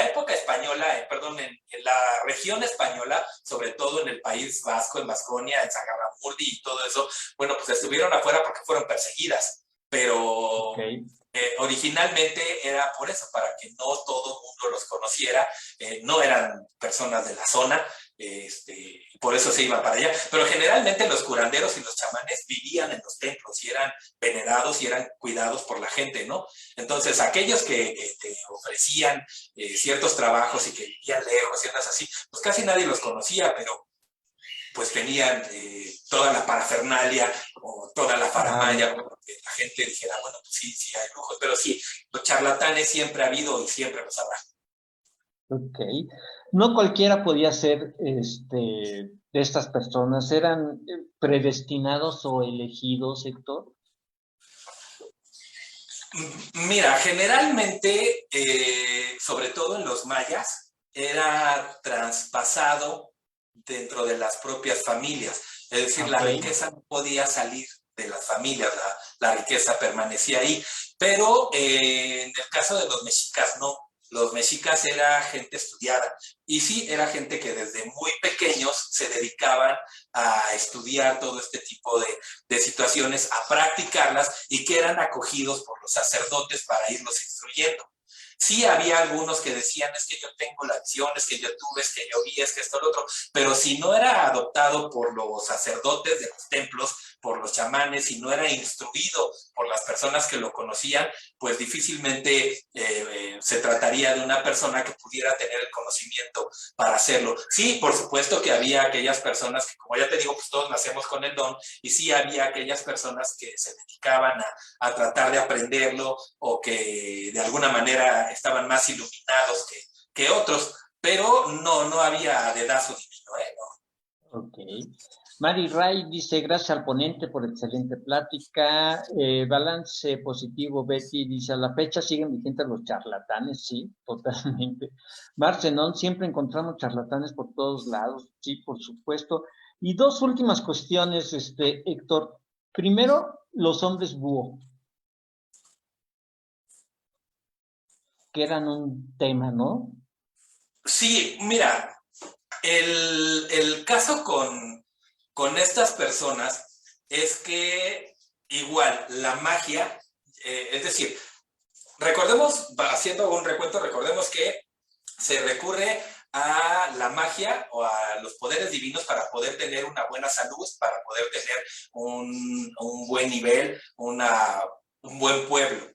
época española, en la región española, sobre todo en el País Vasco, en Vasconia, en Sagarramurdi y todo eso, bueno, pues estuvieron afuera porque fueron perseguidas, pero originalmente era por eso, para que no todo el mundo los conociera, no eran personas de la zona, por eso se iban para allá. Pero generalmente los curanderos y los chamanes vivían en los templos y eran venerados y eran cuidados por la gente, ¿no? Entonces, aquellos que te ofrecían ciertos trabajos y que vivían lejos y andas así, pues casi nadie los conocía, pero pues tenían toda la parafernalia o toda la faramaya, para que la gente dijera, bueno, pues sí, sí hay brujos, pero sí, los charlatanes siempre ha habido y siempre los habrá. Ok. No cualquiera podía ser de estas personas. ¿Eran predestinados o elegidos, Héctor? Mira, generalmente, sobre todo en los mayas, era traspasado dentro de las propias familias. Es decir, la riqueza no podía salir de las familias, la riqueza permanecía ahí. Pero en el caso de los mexicas, no. Los mexicas era gente estudiada y sí, era gente que desde muy pequeños se dedicaban a estudiar todo este tipo de situaciones, a practicarlas y que eran acogidos por los sacerdotes para irlos instruyendo. Sí había algunos que decían, es que yo tengo la visión, es que yo tuve, es que yo vi, es que esto, lo otro, pero si no era adoptado por los sacerdotes de los templos, por los chamanes y no era instruido por las personas que lo conocían, pues difícilmente se trataría de una persona que pudiera tener el conocimiento para hacerlo. Sí, por supuesto que había aquellas personas que, como ya te digo, pues todos nacemos con el don, y sí había aquellas personas que se dedicaban a tratar de aprenderlo o que de alguna manera estaban más iluminados que otros, pero no había dedazo divino, ¿no? Ok. Mari Ray dice, gracias al ponente por excelente plática. Balance positivo, Betty dice, a la fecha siguen vigentes los charlatanes, sí, totalmente. Marcenón, siempre encontramos charlatanes por todos lados, sí, por supuesto. Y dos últimas cuestiones, Héctor. Primero, los hombres búho, que eran un tema, ¿no? Sí, mira, el caso con estas personas es que igual la magia, es decir, recordemos, haciendo un recuento, recordemos que se recurre a la magia o a los poderes divinos para poder tener una buena salud, para poder tener un buen nivel, un buen pueblo.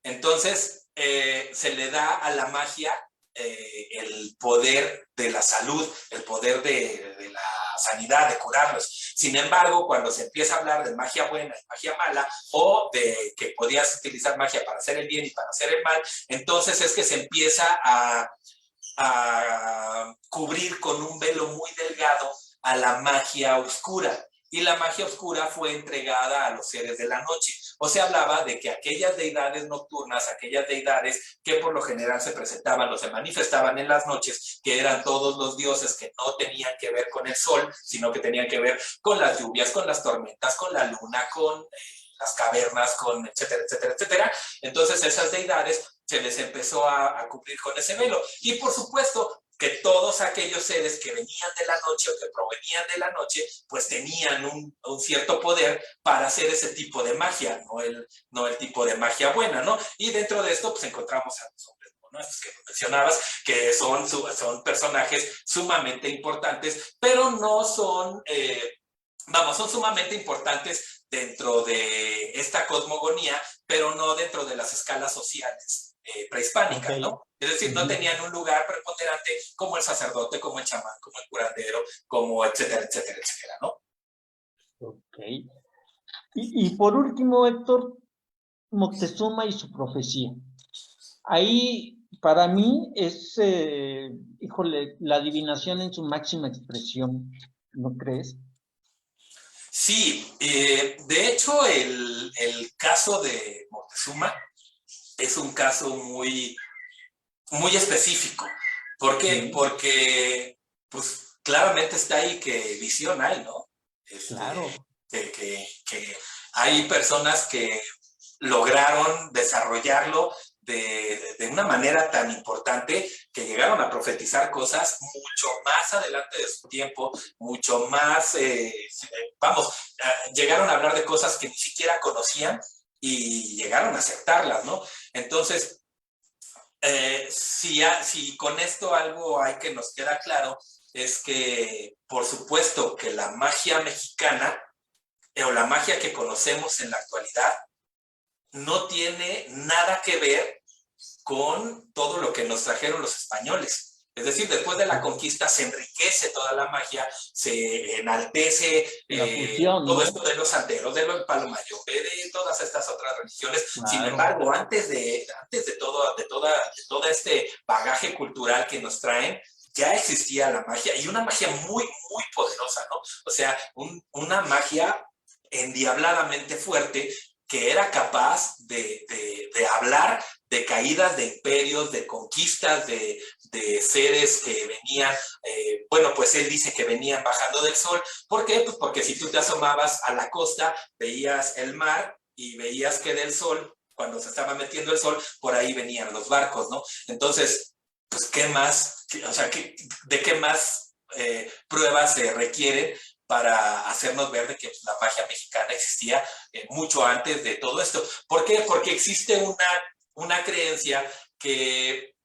Entonces, se le da a la magia el poder de la salud, el poder de la sanidad, de curarlos. Sin embargo, cuando se empieza a hablar de magia buena y magia mala, o de que podías utilizar magia para hacer el bien y para hacer el mal, entonces es que se empieza a cubrir con un velo muy delgado a la magia oscura. Y la magia oscura fue entregada a los seres de la noche. O se hablaba de que aquellas deidades nocturnas, aquellas deidades que por lo general se presentaban o se manifestaban en las noches, que eran todos los dioses que no tenían que ver con el sol, sino que tenían que ver con las lluvias, con las tormentas, con la luna, con las cavernas, con etcétera, etcétera, etcétera. Entonces esas deidades se les empezó a cubrir con ese velo. Y por supuesto que todos aquellos seres que venían de la noche o que provenían de la noche, pues tenían un cierto poder para hacer ese tipo de magia, no el tipo de magia buena, ¿no? Y dentro de esto, pues encontramos a los hombres, ¿no? Estos que mencionabas, que son personajes sumamente importantes, pero no son, son sumamente importantes dentro de esta cosmogonía, pero no dentro de las escalas sociales prehispánicas, Okay. ¿no? Es decir, no tenían un lugar preponderante como el sacerdote, como el chamán, como el curandero, como etcétera, etcétera, etcétera, ¿no? Ok. Y por último, Héctor, Moctezuma y su profecía. Ahí, para mí, es, híjole, la adivinación en su máxima expresión, ¿no crees? Sí, de hecho, el caso de Moctezuma es un caso muy, muy específico. ¿Por qué? Sí. Porque, pues, claramente está ahí que visión hay, ¿no? Claro. Que hay personas que lograron desarrollarlo de una manera tan importante que llegaron a profetizar cosas mucho más adelante de su tiempo, mucho más, llegaron a hablar de cosas que ni siquiera conocían y llegaron a aceptarlas, ¿no? Entonces, si con esto algo hay que nos queda claro, es que por supuesto que la magia mexicana o la magia que conocemos en la actualidad no tiene nada que ver con todo lo que nos trajeron los españoles. Es decir, después de la conquista se enriquece toda la magia, se enaltece Fusión, todo ¿no? esto de los santeros, de los palomayombe, de todas estas otras religiones. Claro. Sin embargo, antes de todo este bagaje cultural que nos traen, ya existía la magia y una magia muy, muy poderosa, ¿no? O sea, una magia endiabladamente fuerte que era capaz de hablar de caídas de imperios, de conquistas, de seres que venían, pues él dice que venían bajando del sol. ¿Por qué? Pues porque si tú te asomabas a la costa, veías el mar y veías que del sol, cuando se estaba metiendo el sol, por ahí venían los barcos, ¿no? Entonces, pues, ¿qué más? O sea, ¿de qué más pruebas se requieren para hacernos ver de que la magia mexicana existía mucho antes de todo esto? ¿Por qué? Porque existe una creencia que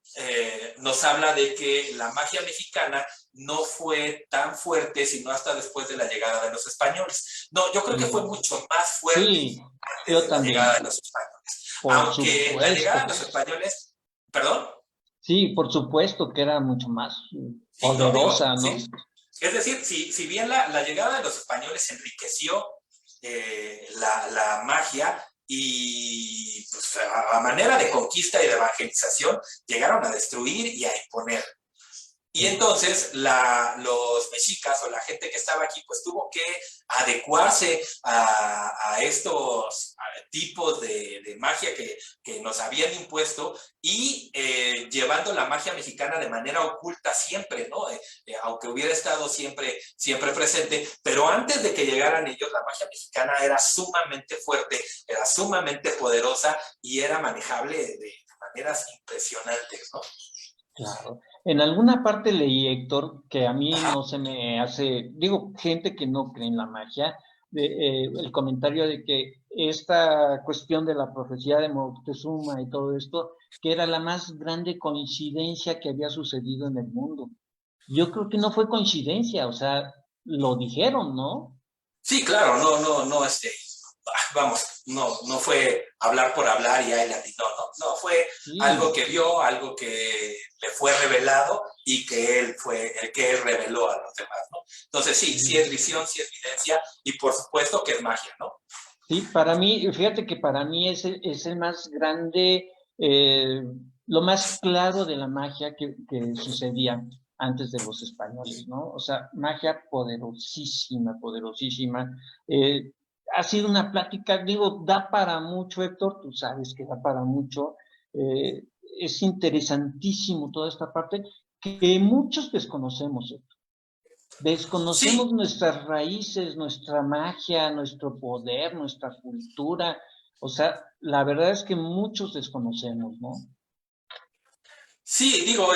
nos habla de que la magia mexicana no fue tan fuerte sino hasta después de la llegada de los españoles. No, yo creo que fue mucho más fuerte Sí, antes yo de la llegada de también, los españoles. por Aunque la llegada de supuesto. los españoles, perdón, Sí, por supuesto que era mucho más sí, no, digo, poderosa, sí. ¿no? Es decir, si bien la llegada de los españoles enriqueció la magia y pues, a manera de conquista y de evangelización, llegaron a destruir y a imponer. Y entonces los mexicas o la gente que estaba aquí pues tuvo que adecuarse a estos tipos de magia que nos habían impuesto y llevando la magia mexicana de manera oculta siempre, ¿no? Aunque hubiera estado siempre, siempre presente, pero antes de que llegaran ellos la magia mexicana era sumamente fuerte, era sumamente poderosa y era manejable de maneras impresionantes, ¿no? Claro. En alguna parte leí, Héctor, que a mí Ajá. no se me hace, digo, gente que no cree en la magia, el comentario de que esta cuestión de la profecía de Moctezuma y todo esto, que era la más grande coincidencia que había sucedido en el mundo. Yo creo que no fue coincidencia, o sea, lo dijeron, ¿no? Sí, claro, no, vamos, no fue hablar por hablar y ahí latino, no, fue algo Sí, que vio, algo que le fue revelado y que él fue el que él reveló a los demás, ¿no? Entonces sí es sí. visión, sí es evidencia y por supuesto que es magia, ¿no? Sí, para mí, fíjate que para mí es el más grande, lo más claro de la magia que sucedía antes de los españoles, ¿no? O sea, magia poderosísima, poderosísima. Eh, ha sido una plática, digo, da para mucho, Héctor, tú sabes que da para mucho. Eh, es interesantísimo toda esta parte que muchos desconocemos, Héctor. Sí, Desconocemos nuestras raíces, nuestra magia, nuestro poder, nuestra cultura. O sea, la verdad es que muchos desconocemos, ¿no? sí, digo,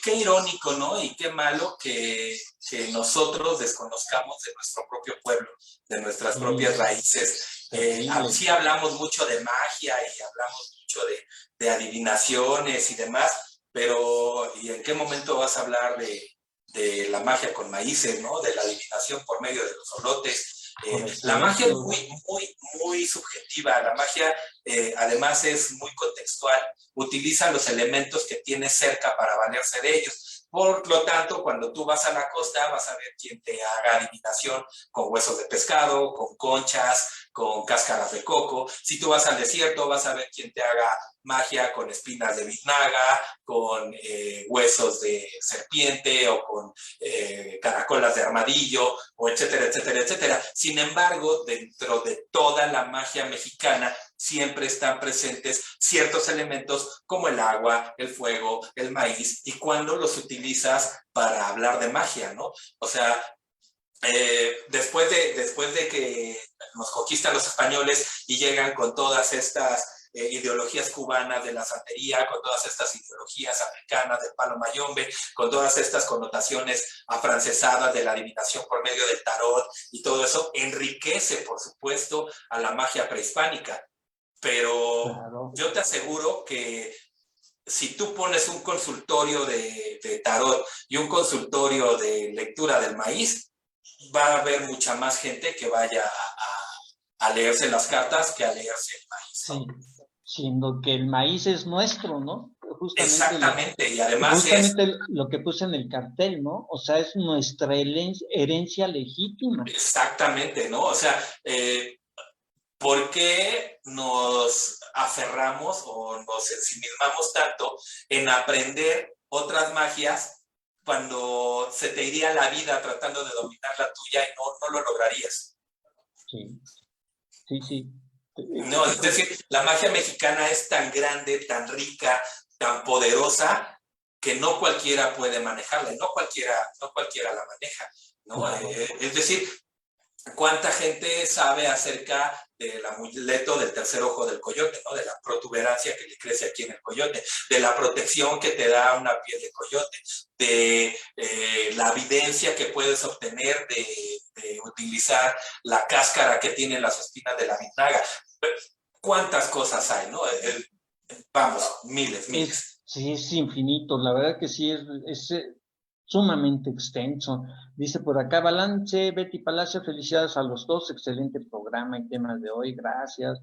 qué irónico, ¿no? Y qué malo que nosotros desconozcamos de nuestro propio pueblo, de nuestras propias Sí, raíces. terrible. Sí hablamos mucho de magia y hablamos mucho de adivinaciones y demás, pero ¿y en qué momento vas a hablar de la magia con maíces, ¿no? De la adivinación por medio de los olotes. Por La magia es ejemplo, muy subjetiva, la magia además es muy contextual, utiliza los elementos que tiene cerca para valerse de ellos. Por lo tanto, cuando tú vas a la costa, vas a ver quién te haga adivinación con huesos de pescado, con conchas, con cáscaras de coco. Si tú vas al desierto, vas a ver quién te haga magia con espinas de biznaga, con huesos de serpiente o con caracolas de armadillo, o etcétera, etcétera, etcétera. Sin embargo, dentro de toda la magia mexicana, siempre están presentes ciertos elementos como el agua, el fuego, el maíz, y cuando los utilizas para hablar de magia, ¿no? O sea, después de que nos conquistan los españoles y llegan con todas estas ideologías cubanas de la santería, con todas estas ideologías africanas del palo mayombe, con todas estas connotaciones afrancesadas de la adivinación por medio del tarot y todo eso, enriquece, por supuesto, a la magia prehispánica. Pero claro. yo te aseguro que si tú pones un consultorio de tarot y un consultorio de lectura del maíz, va a haber mucha más gente que vaya a leerse las cartas que a leerse el maíz, ¿no? Sí, siendo que el maíz es nuestro, ¿no? Exactamente, y además Justamente lo que puse en el cartel, ¿no? O sea, es nuestra herencia legítima. exactamente, ¿no? O sea, ¿por qué nos aferramos o nos ensimismamos tanto en aprender otras magias cuando se te iría la vida tratando de dominar la tuya y no lo lograrías? Sí, sí, sí. No, es decir, la magia mexicana es tan grande, tan rica, tan poderosa, que no cualquiera puede manejarla, no cualquiera la maneja, ¿no? Claro. Es decir, ¿cuánta gente sabe acerca del amuleto del tercer ojo del coyote, ¿no? De la protuberancia que le crece aquí en el coyote, de la protección que te da una piel de coyote, de la evidencia que puedes obtener de utilizar la cáscara que tienen las espinas de la biznaga? ¿Cuántas cosas hay, no? Vamos, miles, Es, miles. Sí, es infinito, la verdad que sí, es sumamente extenso. Dice por acá, Balance, Betty Palacio, felicidades a los dos, excelente programa y temas de hoy, gracias.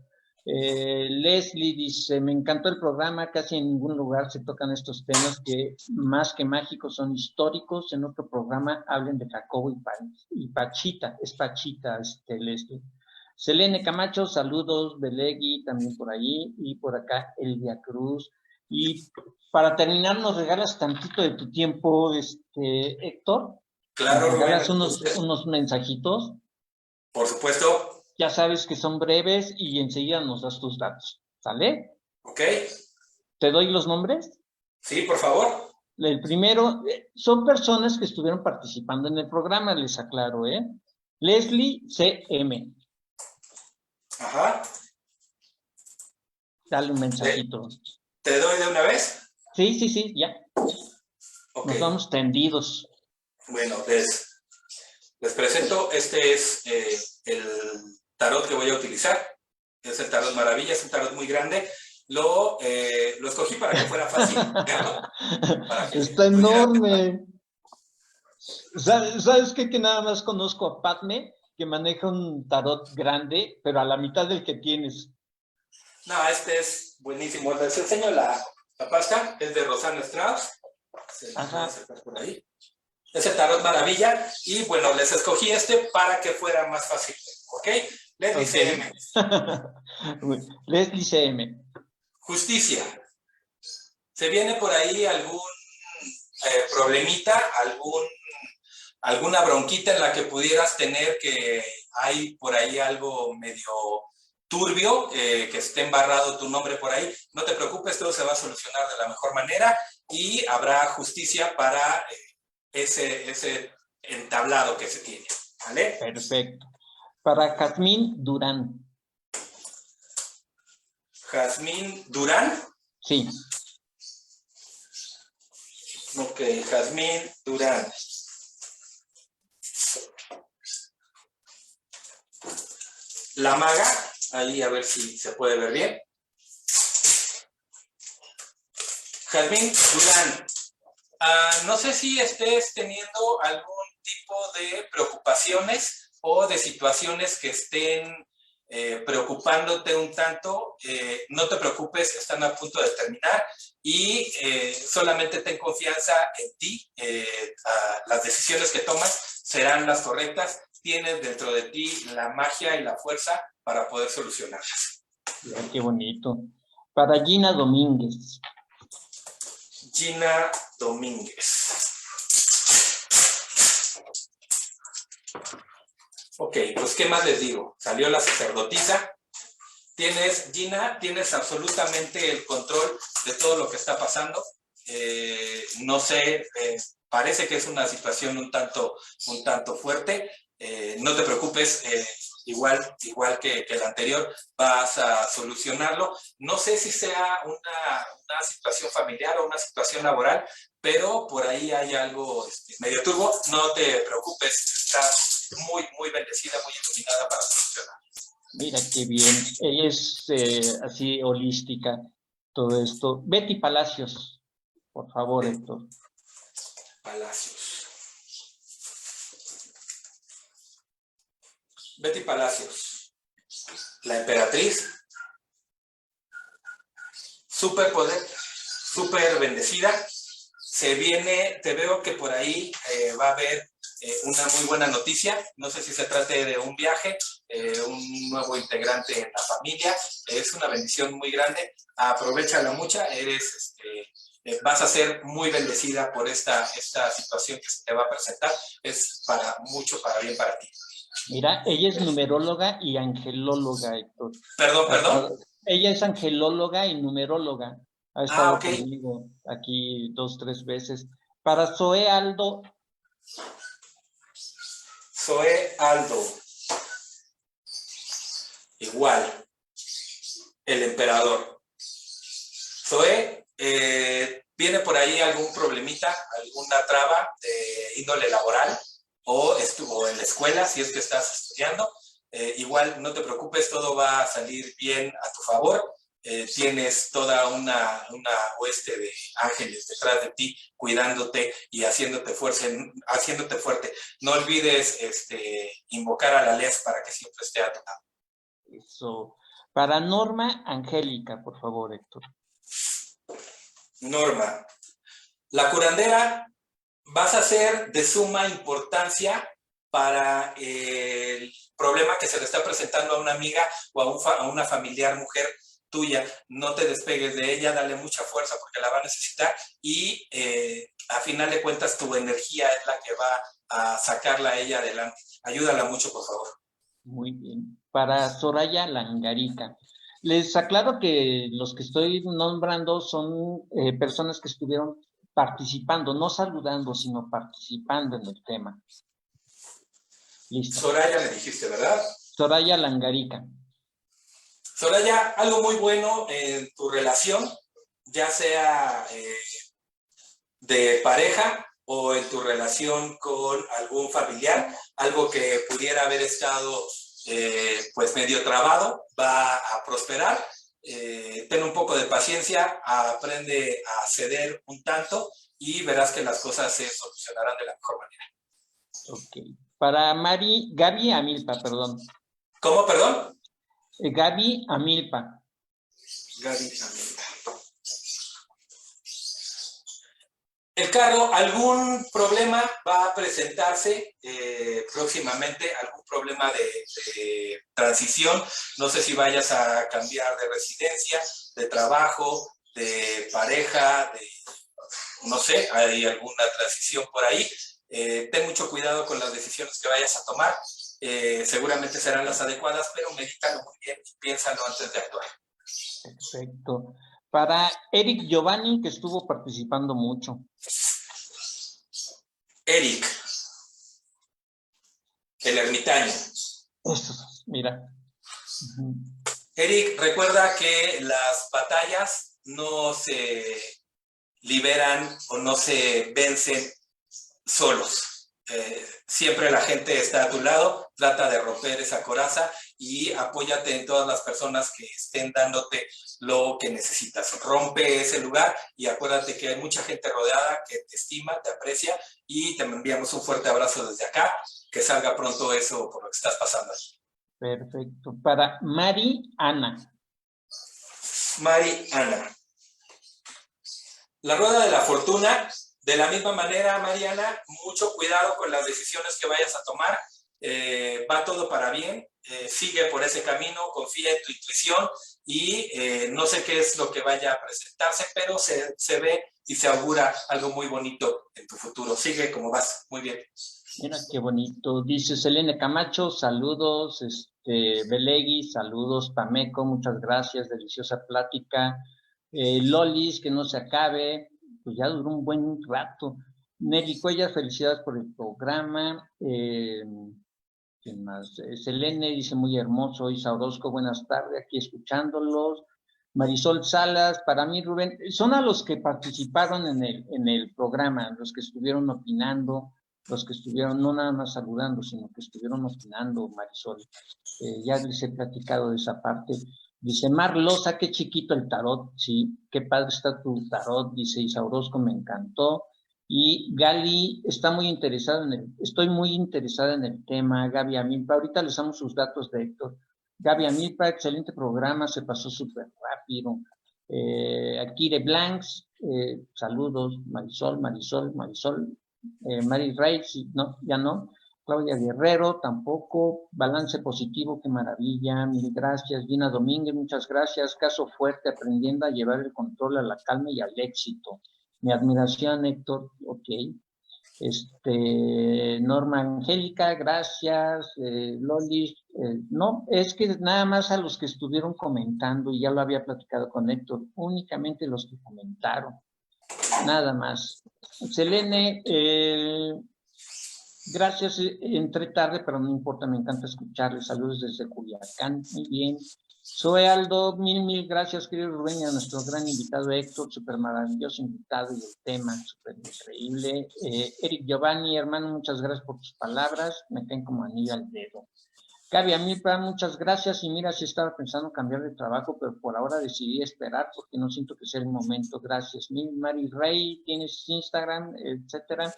Leslie dice, me encantó el programa, casi en ningún lugar se tocan estos temas que más que mágicos son históricos. En otro programa hablen de Jacobo y Pachita, es Pachita, Leslie. Selene Camacho, saludos, Belegui también por allí, y por acá Elvia Cruz. Y para terminar, ¿nos regalas tantito de tu tiempo, Héctor? ¿Nos Claro, Rubén, regalas unos mensajitos? por supuesto. Ya sabes que son breves y enseguida nos das tus datos. ¿Sale? Ok. ¿Te doy los nombres? Sí, por favor. El primero, son personas que estuvieron participando en el programa, les aclaro, ¿eh? Leslie C.M. Ajá. Dale un mensajito. ¿Te doy de una vez? Sí, ya. Ok. Nos vamos tendidos. Bueno, les presento, este es el tarot que voy a utilizar. Es el tarot Maravilla, es un tarot muy grande. Lo escogí para que fuera fácil verlo. Está enorme. ¿Sabes qué? Que nada más conozco a Padme, que maneja un tarot grande, pero a la mitad del que tienes. No, este es buenísimo. Les enseño la pasta, es de Rosana Strauss. Ajá. Por ahí. Es el tarot Maravilla. Y bueno, les escogí este para que fuera más fácil. ¿Ok? Leslie CM. Leslie CM. Justicia. ¿Se viene por ahí algún problemita, alguna bronquita en la que pudieras tener, que hay por ahí algo medio turbio, que esté embarrado tu nombre por ahí? No te preocupes, todo se va a solucionar de la mejor manera y habrá justicia para ese entablado que se tiene. ¿Vale? Perfecto. Para Jazmín Durán. Jazmín Durán. Sí. Ok, Jazmín Durán. La maga, ahí a ver si se puede ver bien. Jazmín Durán, no sé si estés teniendo algún tipo de preocupaciones o de situaciones que estén preocupándote un tanto. No te preocupes, están a punto de terminar y solamente ten confianza en ti. Las decisiones que tomas serán las correctas. Tienes dentro de ti la magia y la fuerza para poder solucionarlas. Mira, qué bonito. Para Gina Domínguez. Gina Domínguez. Ok, pues ¿qué más les digo? Salió la sacerdotisa. Gina, tienes absolutamente el control de todo lo que está pasando. No sé, parece que es una situación un tanto fuerte. No te preocupes, igual que el anterior, vas a solucionarlo. No sé si sea una situación familiar o una situación laboral, pero por ahí hay algo medio turbo. No te preocupes, estás muy bendecida, muy iluminada para solucionar. Mira qué bien. Ella es así holística, todo esto. Betty Palacios, por favor, Héctor. Palacios. Betty Palacios. La emperatriz. Súper poder, súper bendecida. Se viene, te veo que por ahí va a haber una muy buena noticia. No sé si se trate de un viaje, un nuevo integrante en la familia. Es una bendición muy grande. Aprovechala mucho. Vas a ser muy bendecida por esta situación que se te va a presentar. Es para bien para ti. Mira, ella es numeróloga y angelóloga, Héctor. Perdón. Ella es angelóloga y numeróloga. Ha estado Ok. conmigo aquí 2, 3 veces. Para Zoe Aldo. Zoe Aldo. Igual. El emperador. Zoe, ¿viene por ahí algún problemita, alguna traba de índole laboral o estuvo en la escuela si es que estás estudiando? Igual no te preocupes, todo va a salir bien a tu favor. tienes toda una hueste de ángeles detrás de ti, cuidándote y haciéndote fuerte. No olvides invocar a la luz para que siempre esté a tu lado. Eso. Para Norma Angélica, por favor, Héctor. Norma, la curandera vas a ser de suma importancia para el problema que se le está presentando a una amiga o a una familiar mujer tuya. No te despegues de ella, dale mucha fuerza porque la va a necesitar y a final de cuentas tu energía es la que va a sacarla a ella adelante. Ayúdala mucho, por favor. Muy bien. Para Soraya Langarica. Les aclaro que los que estoy nombrando son personas que estuvieron participando, no saludando, sino participando en el tema. Listo. Soraya me dijiste, ¿verdad? Soraya Langarica. Soraya, algo muy bueno en tu relación, ya sea de pareja o en tu relación con algún familiar, algo que pudiera haber estado pues medio trabado, va a prosperar. Ten un poco de paciencia, aprende a ceder un tanto y verás que las cosas se solucionarán de la mejor manera. Ok. Para Gaby Amilpa, perdón. ¿Cómo, perdón? Gaby Amilpa. Gaby Amilpa. El carro, algún problema va a presentarse próximamente, algún problema de transición. No sé si vayas a cambiar de residencia, de trabajo, de pareja, no sé, hay alguna transición por ahí. Ten mucho cuidado con las decisiones que vayas a tomar. Seguramente serán las adecuadas, pero medítalo muy bien y piénsalo antes de actuar. Perfecto. Para Eric Giovanni, que estuvo participando mucho. Eric, el ermitaño. Eso, mira. Eric, recuerda que las batallas no se liberan o no se vencen solos. Siempre la gente está a tu lado, trata de romper esa coraza y apóyate en todas las personas que estén dándote lo que necesitas. Rompe ese lugar y acuérdate que hay mucha gente rodeada que te estima, te aprecia y te enviamos un fuerte abrazo desde acá. Que salga pronto eso por lo que estás pasando. Perfecto. Para Mari Ana. Mari Ana. La rueda de la fortuna. De la misma manera, Mariana, mucho cuidado con las decisiones que vayas a tomar. Va todo para bien. Sigue por ese camino, confía en tu intuición y no sé qué es lo que vaya a presentarse, pero se ve y se augura algo muy bonito en tu futuro. Sigue como vas. Muy bien. Mira qué bonito. Dice Selene Camacho, saludos. Belegui, saludos. Pameco, muchas gracias. Deliciosa plática. Lolis, que no se acabe. Pues ya duró un buen rato. Nelly Cuellar, felicidades por el programa. ¿Quién más? Selene dice muy hermoso. Isa Orozco, buenas tardes, aquí escuchándolos. Marisol Salas, para mí, Rubén, son a los que participaron en el programa, los que estuvieron opinando, los que estuvieron no nada más saludando, sino que estuvieron opinando, Marisol. Ya les he platicado de esa parte. Dice Mar Loza, qué chiquito el tarot, sí, qué padre está tu tarot, dice Isa Orozco, me encantó. Y Gali está muy interesada estoy muy interesada en el tema, Gaby Amilpa, ahorita les damos sus datos de Héctor. Gaby Amilpa, excelente programa, se pasó súper rápido. Akire Blanks, saludos, Marisol, Mari Reyes, no, ya no. Claudia Guerrero, tampoco. Balance positivo, qué maravilla. Mil gracias. Gina Domínguez, muchas gracias. Caso fuerte, aprendiendo a llevar el control a la calma y al éxito. Mi admiración, Héctor, ok. Norma Angélica, gracias. Loli, no, es que nada más a los que estuvieron comentando, y ya lo había platicado con Héctor, únicamente los que comentaron, nada más. Selene, gracias, entré tarde, pero no importa, me encanta escucharles. Saludos desde Culiacán, muy bien. Zoe Aldo, mil gracias, querido Rubén, y a nuestro gran invitado Héctor, súper maravilloso invitado y el tema súper increíble. Eric Giovanni, hermano, muchas gracias por tus palabras, me caen como anillo al dedo. Gaby, a mí, muchas gracias. Y mira, sí estaba pensando cambiar de trabajo, pero por ahora decidí esperar porque no siento que sea el momento. Gracias. Mari Rey, tienes Instagram, etcétera.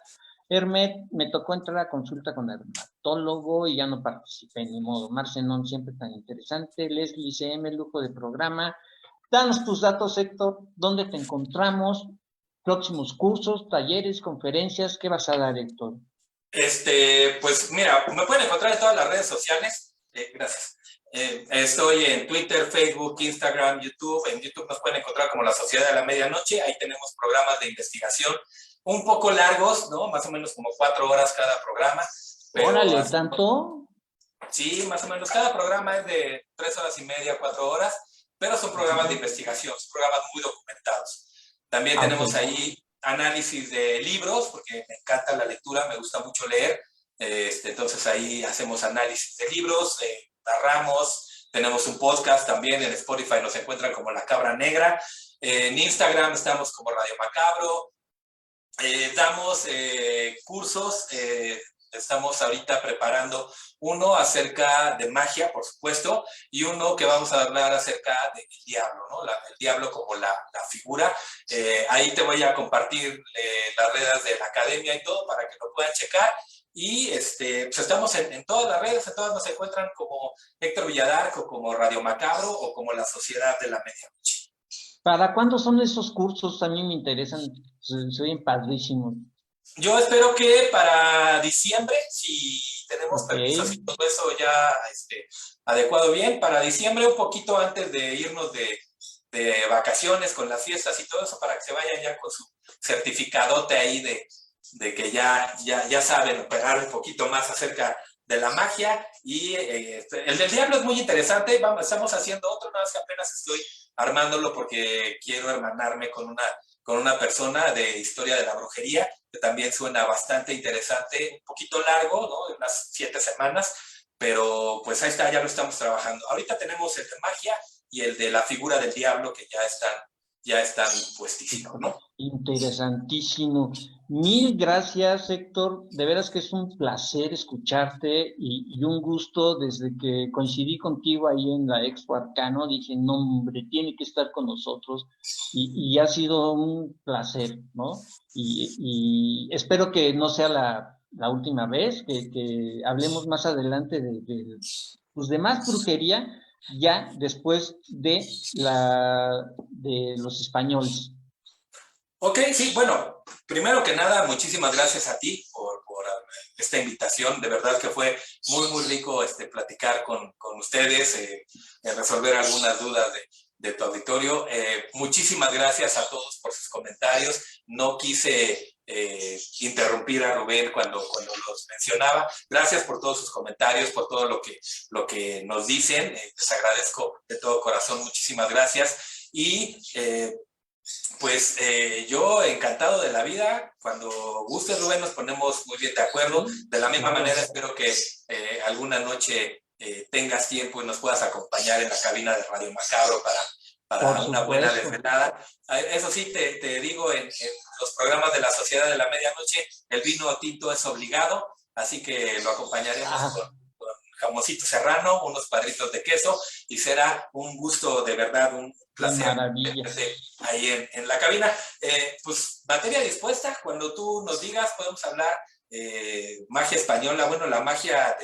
Hermet, me tocó entrar a consulta con el dermatólogo y ya no participé, ni modo. Marcenón, siempre tan interesante. Leslie CM, lujo de programa. Danos tus datos, Héctor. ¿Dónde te encontramos? Próximos cursos, talleres, conferencias. ¿Qué vas a dar, Héctor? Pues mira, me pueden encontrar en todas las redes sociales. Gracias. Estoy en Twitter, Facebook, Instagram, YouTube. En YouTube nos pueden encontrar como La Sociedad de la Medianoche. Ahí tenemos programas de investigación un poco largos, ¿no? Más o menos como 4 horas cada programa. Órale, ¿tanto? Sí, más o menos. Cada programa es de 3 horas y media, 4 horas, pero son programas de investigación, son programas muy documentados. También tenemos ahí análisis de libros, porque me encanta la lectura, me gusta mucho leer. Entonces ahí hacemos análisis de libros, narramos, tenemos un podcast también, en Spotify nos encuentran como La Cabra Negra, en Instagram estamos como Radio Macabro, damos cursos, estamos ahorita preparando uno acerca de magia, por supuesto, y uno que vamos a hablar acerca del diablo, ¿no? El diablo como la figura. Ahí te voy a compartir las redes de la academia y todo para que lo puedan checar. Y pues estamos en todas las redes, en todas nos encuentran como Héctor Villadarco, como Radio Macabro o como La Sociedad de la Medianoche. ¿Para cuándo son esos cursos? A mí me interesan, se oyen padrísimos. Yo espero que para diciembre, si tenemos permisos y todo eso ya adecuado bien, para diciembre, un poquito antes de irnos de vacaciones con las fiestas y todo eso, para que se vayan ya con su certificadote ahí de que ya saben operar un poquito más acerca de la magia. Y el del diablo es muy interesante. Estamos haciendo otro, nada más que apenas estoy armándolo porque quiero hermanarme con una persona de historia de la brujería, que también suena bastante interesante, un poquito largo, ¿no? De unas 7 semanas, pero pues ahí está, ya lo estamos trabajando. Ahorita tenemos el de magia y el de la figura del diablo que ya están puestísimos, ¿no? Interesantísimo. Mil gracias, Héctor. De veras que es un placer escucharte y un gusto. Desde que coincidí contigo ahí en la Expo Arcano, dije, no, hombre, tiene que estar con nosotros. Y ha sido un placer, ¿no? Y espero que no sea la última vez, que hablemos más adelante pues de más brujería, ya después de los españoles. Ok, sí, bueno, primero que nada, muchísimas gracias a ti por esta invitación. De verdad que fue muy, muy rico platicar con ustedes, resolver algunas dudas de tu auditorio. Muchísimas gracias a todos por sus comentarios. No quise interrumpir a Rubén cuando los mencionaba. Gracias por todos sus comentarios, por todo lo que nos dicen. Les agradezco de todo corazón. Muchísimas gracias. Y pues yo encantado de la vida. Cuando guste, Rubén, nos ponemos muy bien de acuerdo. De la misma manera, espero que alguna noche tengas tiempo y nos puedas acompañar en la cabina de Radio Macabro para una buena desvelada. Eso sí, te digo, en los programas de la Sociedad de la Medianoche, el vino tinto es obligado, así que lo acompañaremos con jamoncito serrano, unos cuadritos de queso, y será un gusto, de verdad, un placer tenerte ahí en la cabina. Pues materia dispuesta, cuando tú nos digas podemos hablar magia española, bueno, la magia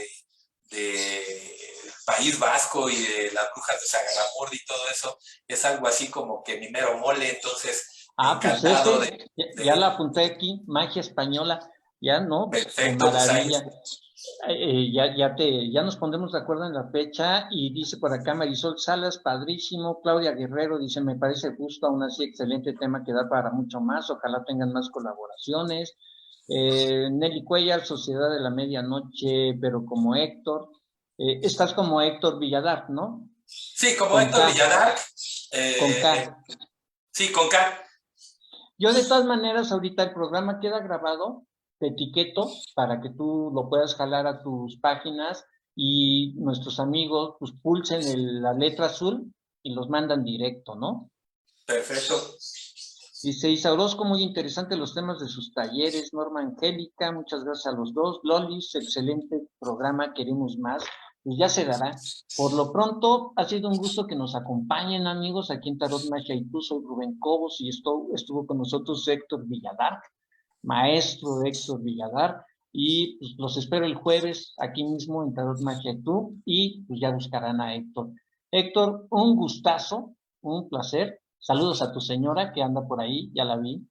de País Vasco y de las brujas de Sagarramurdi y todo eso, es algo así como que mi mero mole, entonces encantado pues ya la apunté aquí, magia española, ya no, perfecto, maravilla. Ya nos pondremos de acuerdo en la fecha. Y dice por acá Marisol Salas, padrísimo. Claudia Guerrero dice, me parece justo, aún así excelente tema que da para mucho más, ojalá tengan más colaboraciones. Nelly Cuellar, Sociedad de la Medianoche, pero como Héctor. Estás como Héctor Villadar, ¿no? Sí, como Héctor Villadar. Con K. Sí, con K. Yo de todas maneras, ahorita el programa queda grabado, te etiqueto para que tú lo puedas jalar a tus páginas y nuestros amigos pues pulsen la letra azul y los mandan directo, ¿no? Perfecto. Dice Isa Orozco, muy interesante los temas de sus talleres. Norma Angélica, muchas gracias a los dos. Lolis, excelente programa, queremos más. pues ya se dará. Por lo pronto, ha sido un gusto que nos acompañen, amigos, aquí en Tarot Magia y Tú. Soy Rubén Cobos y estuvo con nosotros Héctor Villadar, maestro Héctor Villadar, y pues, los espero el jueves aquí mismo en Tarot Magia y Tú, y pues ya buscarán a Héctor. Héctor, un gustazo, un placer. Saludos a tu señora que anda por ahí, ya la vi.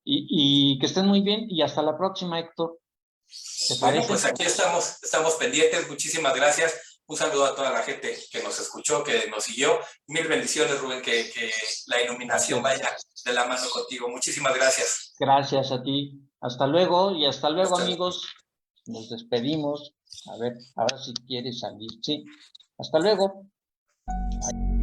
Y que estén muy bien y hasta la próxima, Héctor. ¿Te Bueno, parece? pues aquí estamos pendientes. Muchísimas gracias. Un saludo a toda la gente que nos escuchó, que nos siguió. Mil bendiciones, Rubén, que la iluminación vaya de la mano contigo. Muchísimas gracias. Gracias a ti. Hasta luego y hasta luego, amigos. Nos despedimos. A ver si quieres salir. Sí. Hasta luego. Bye.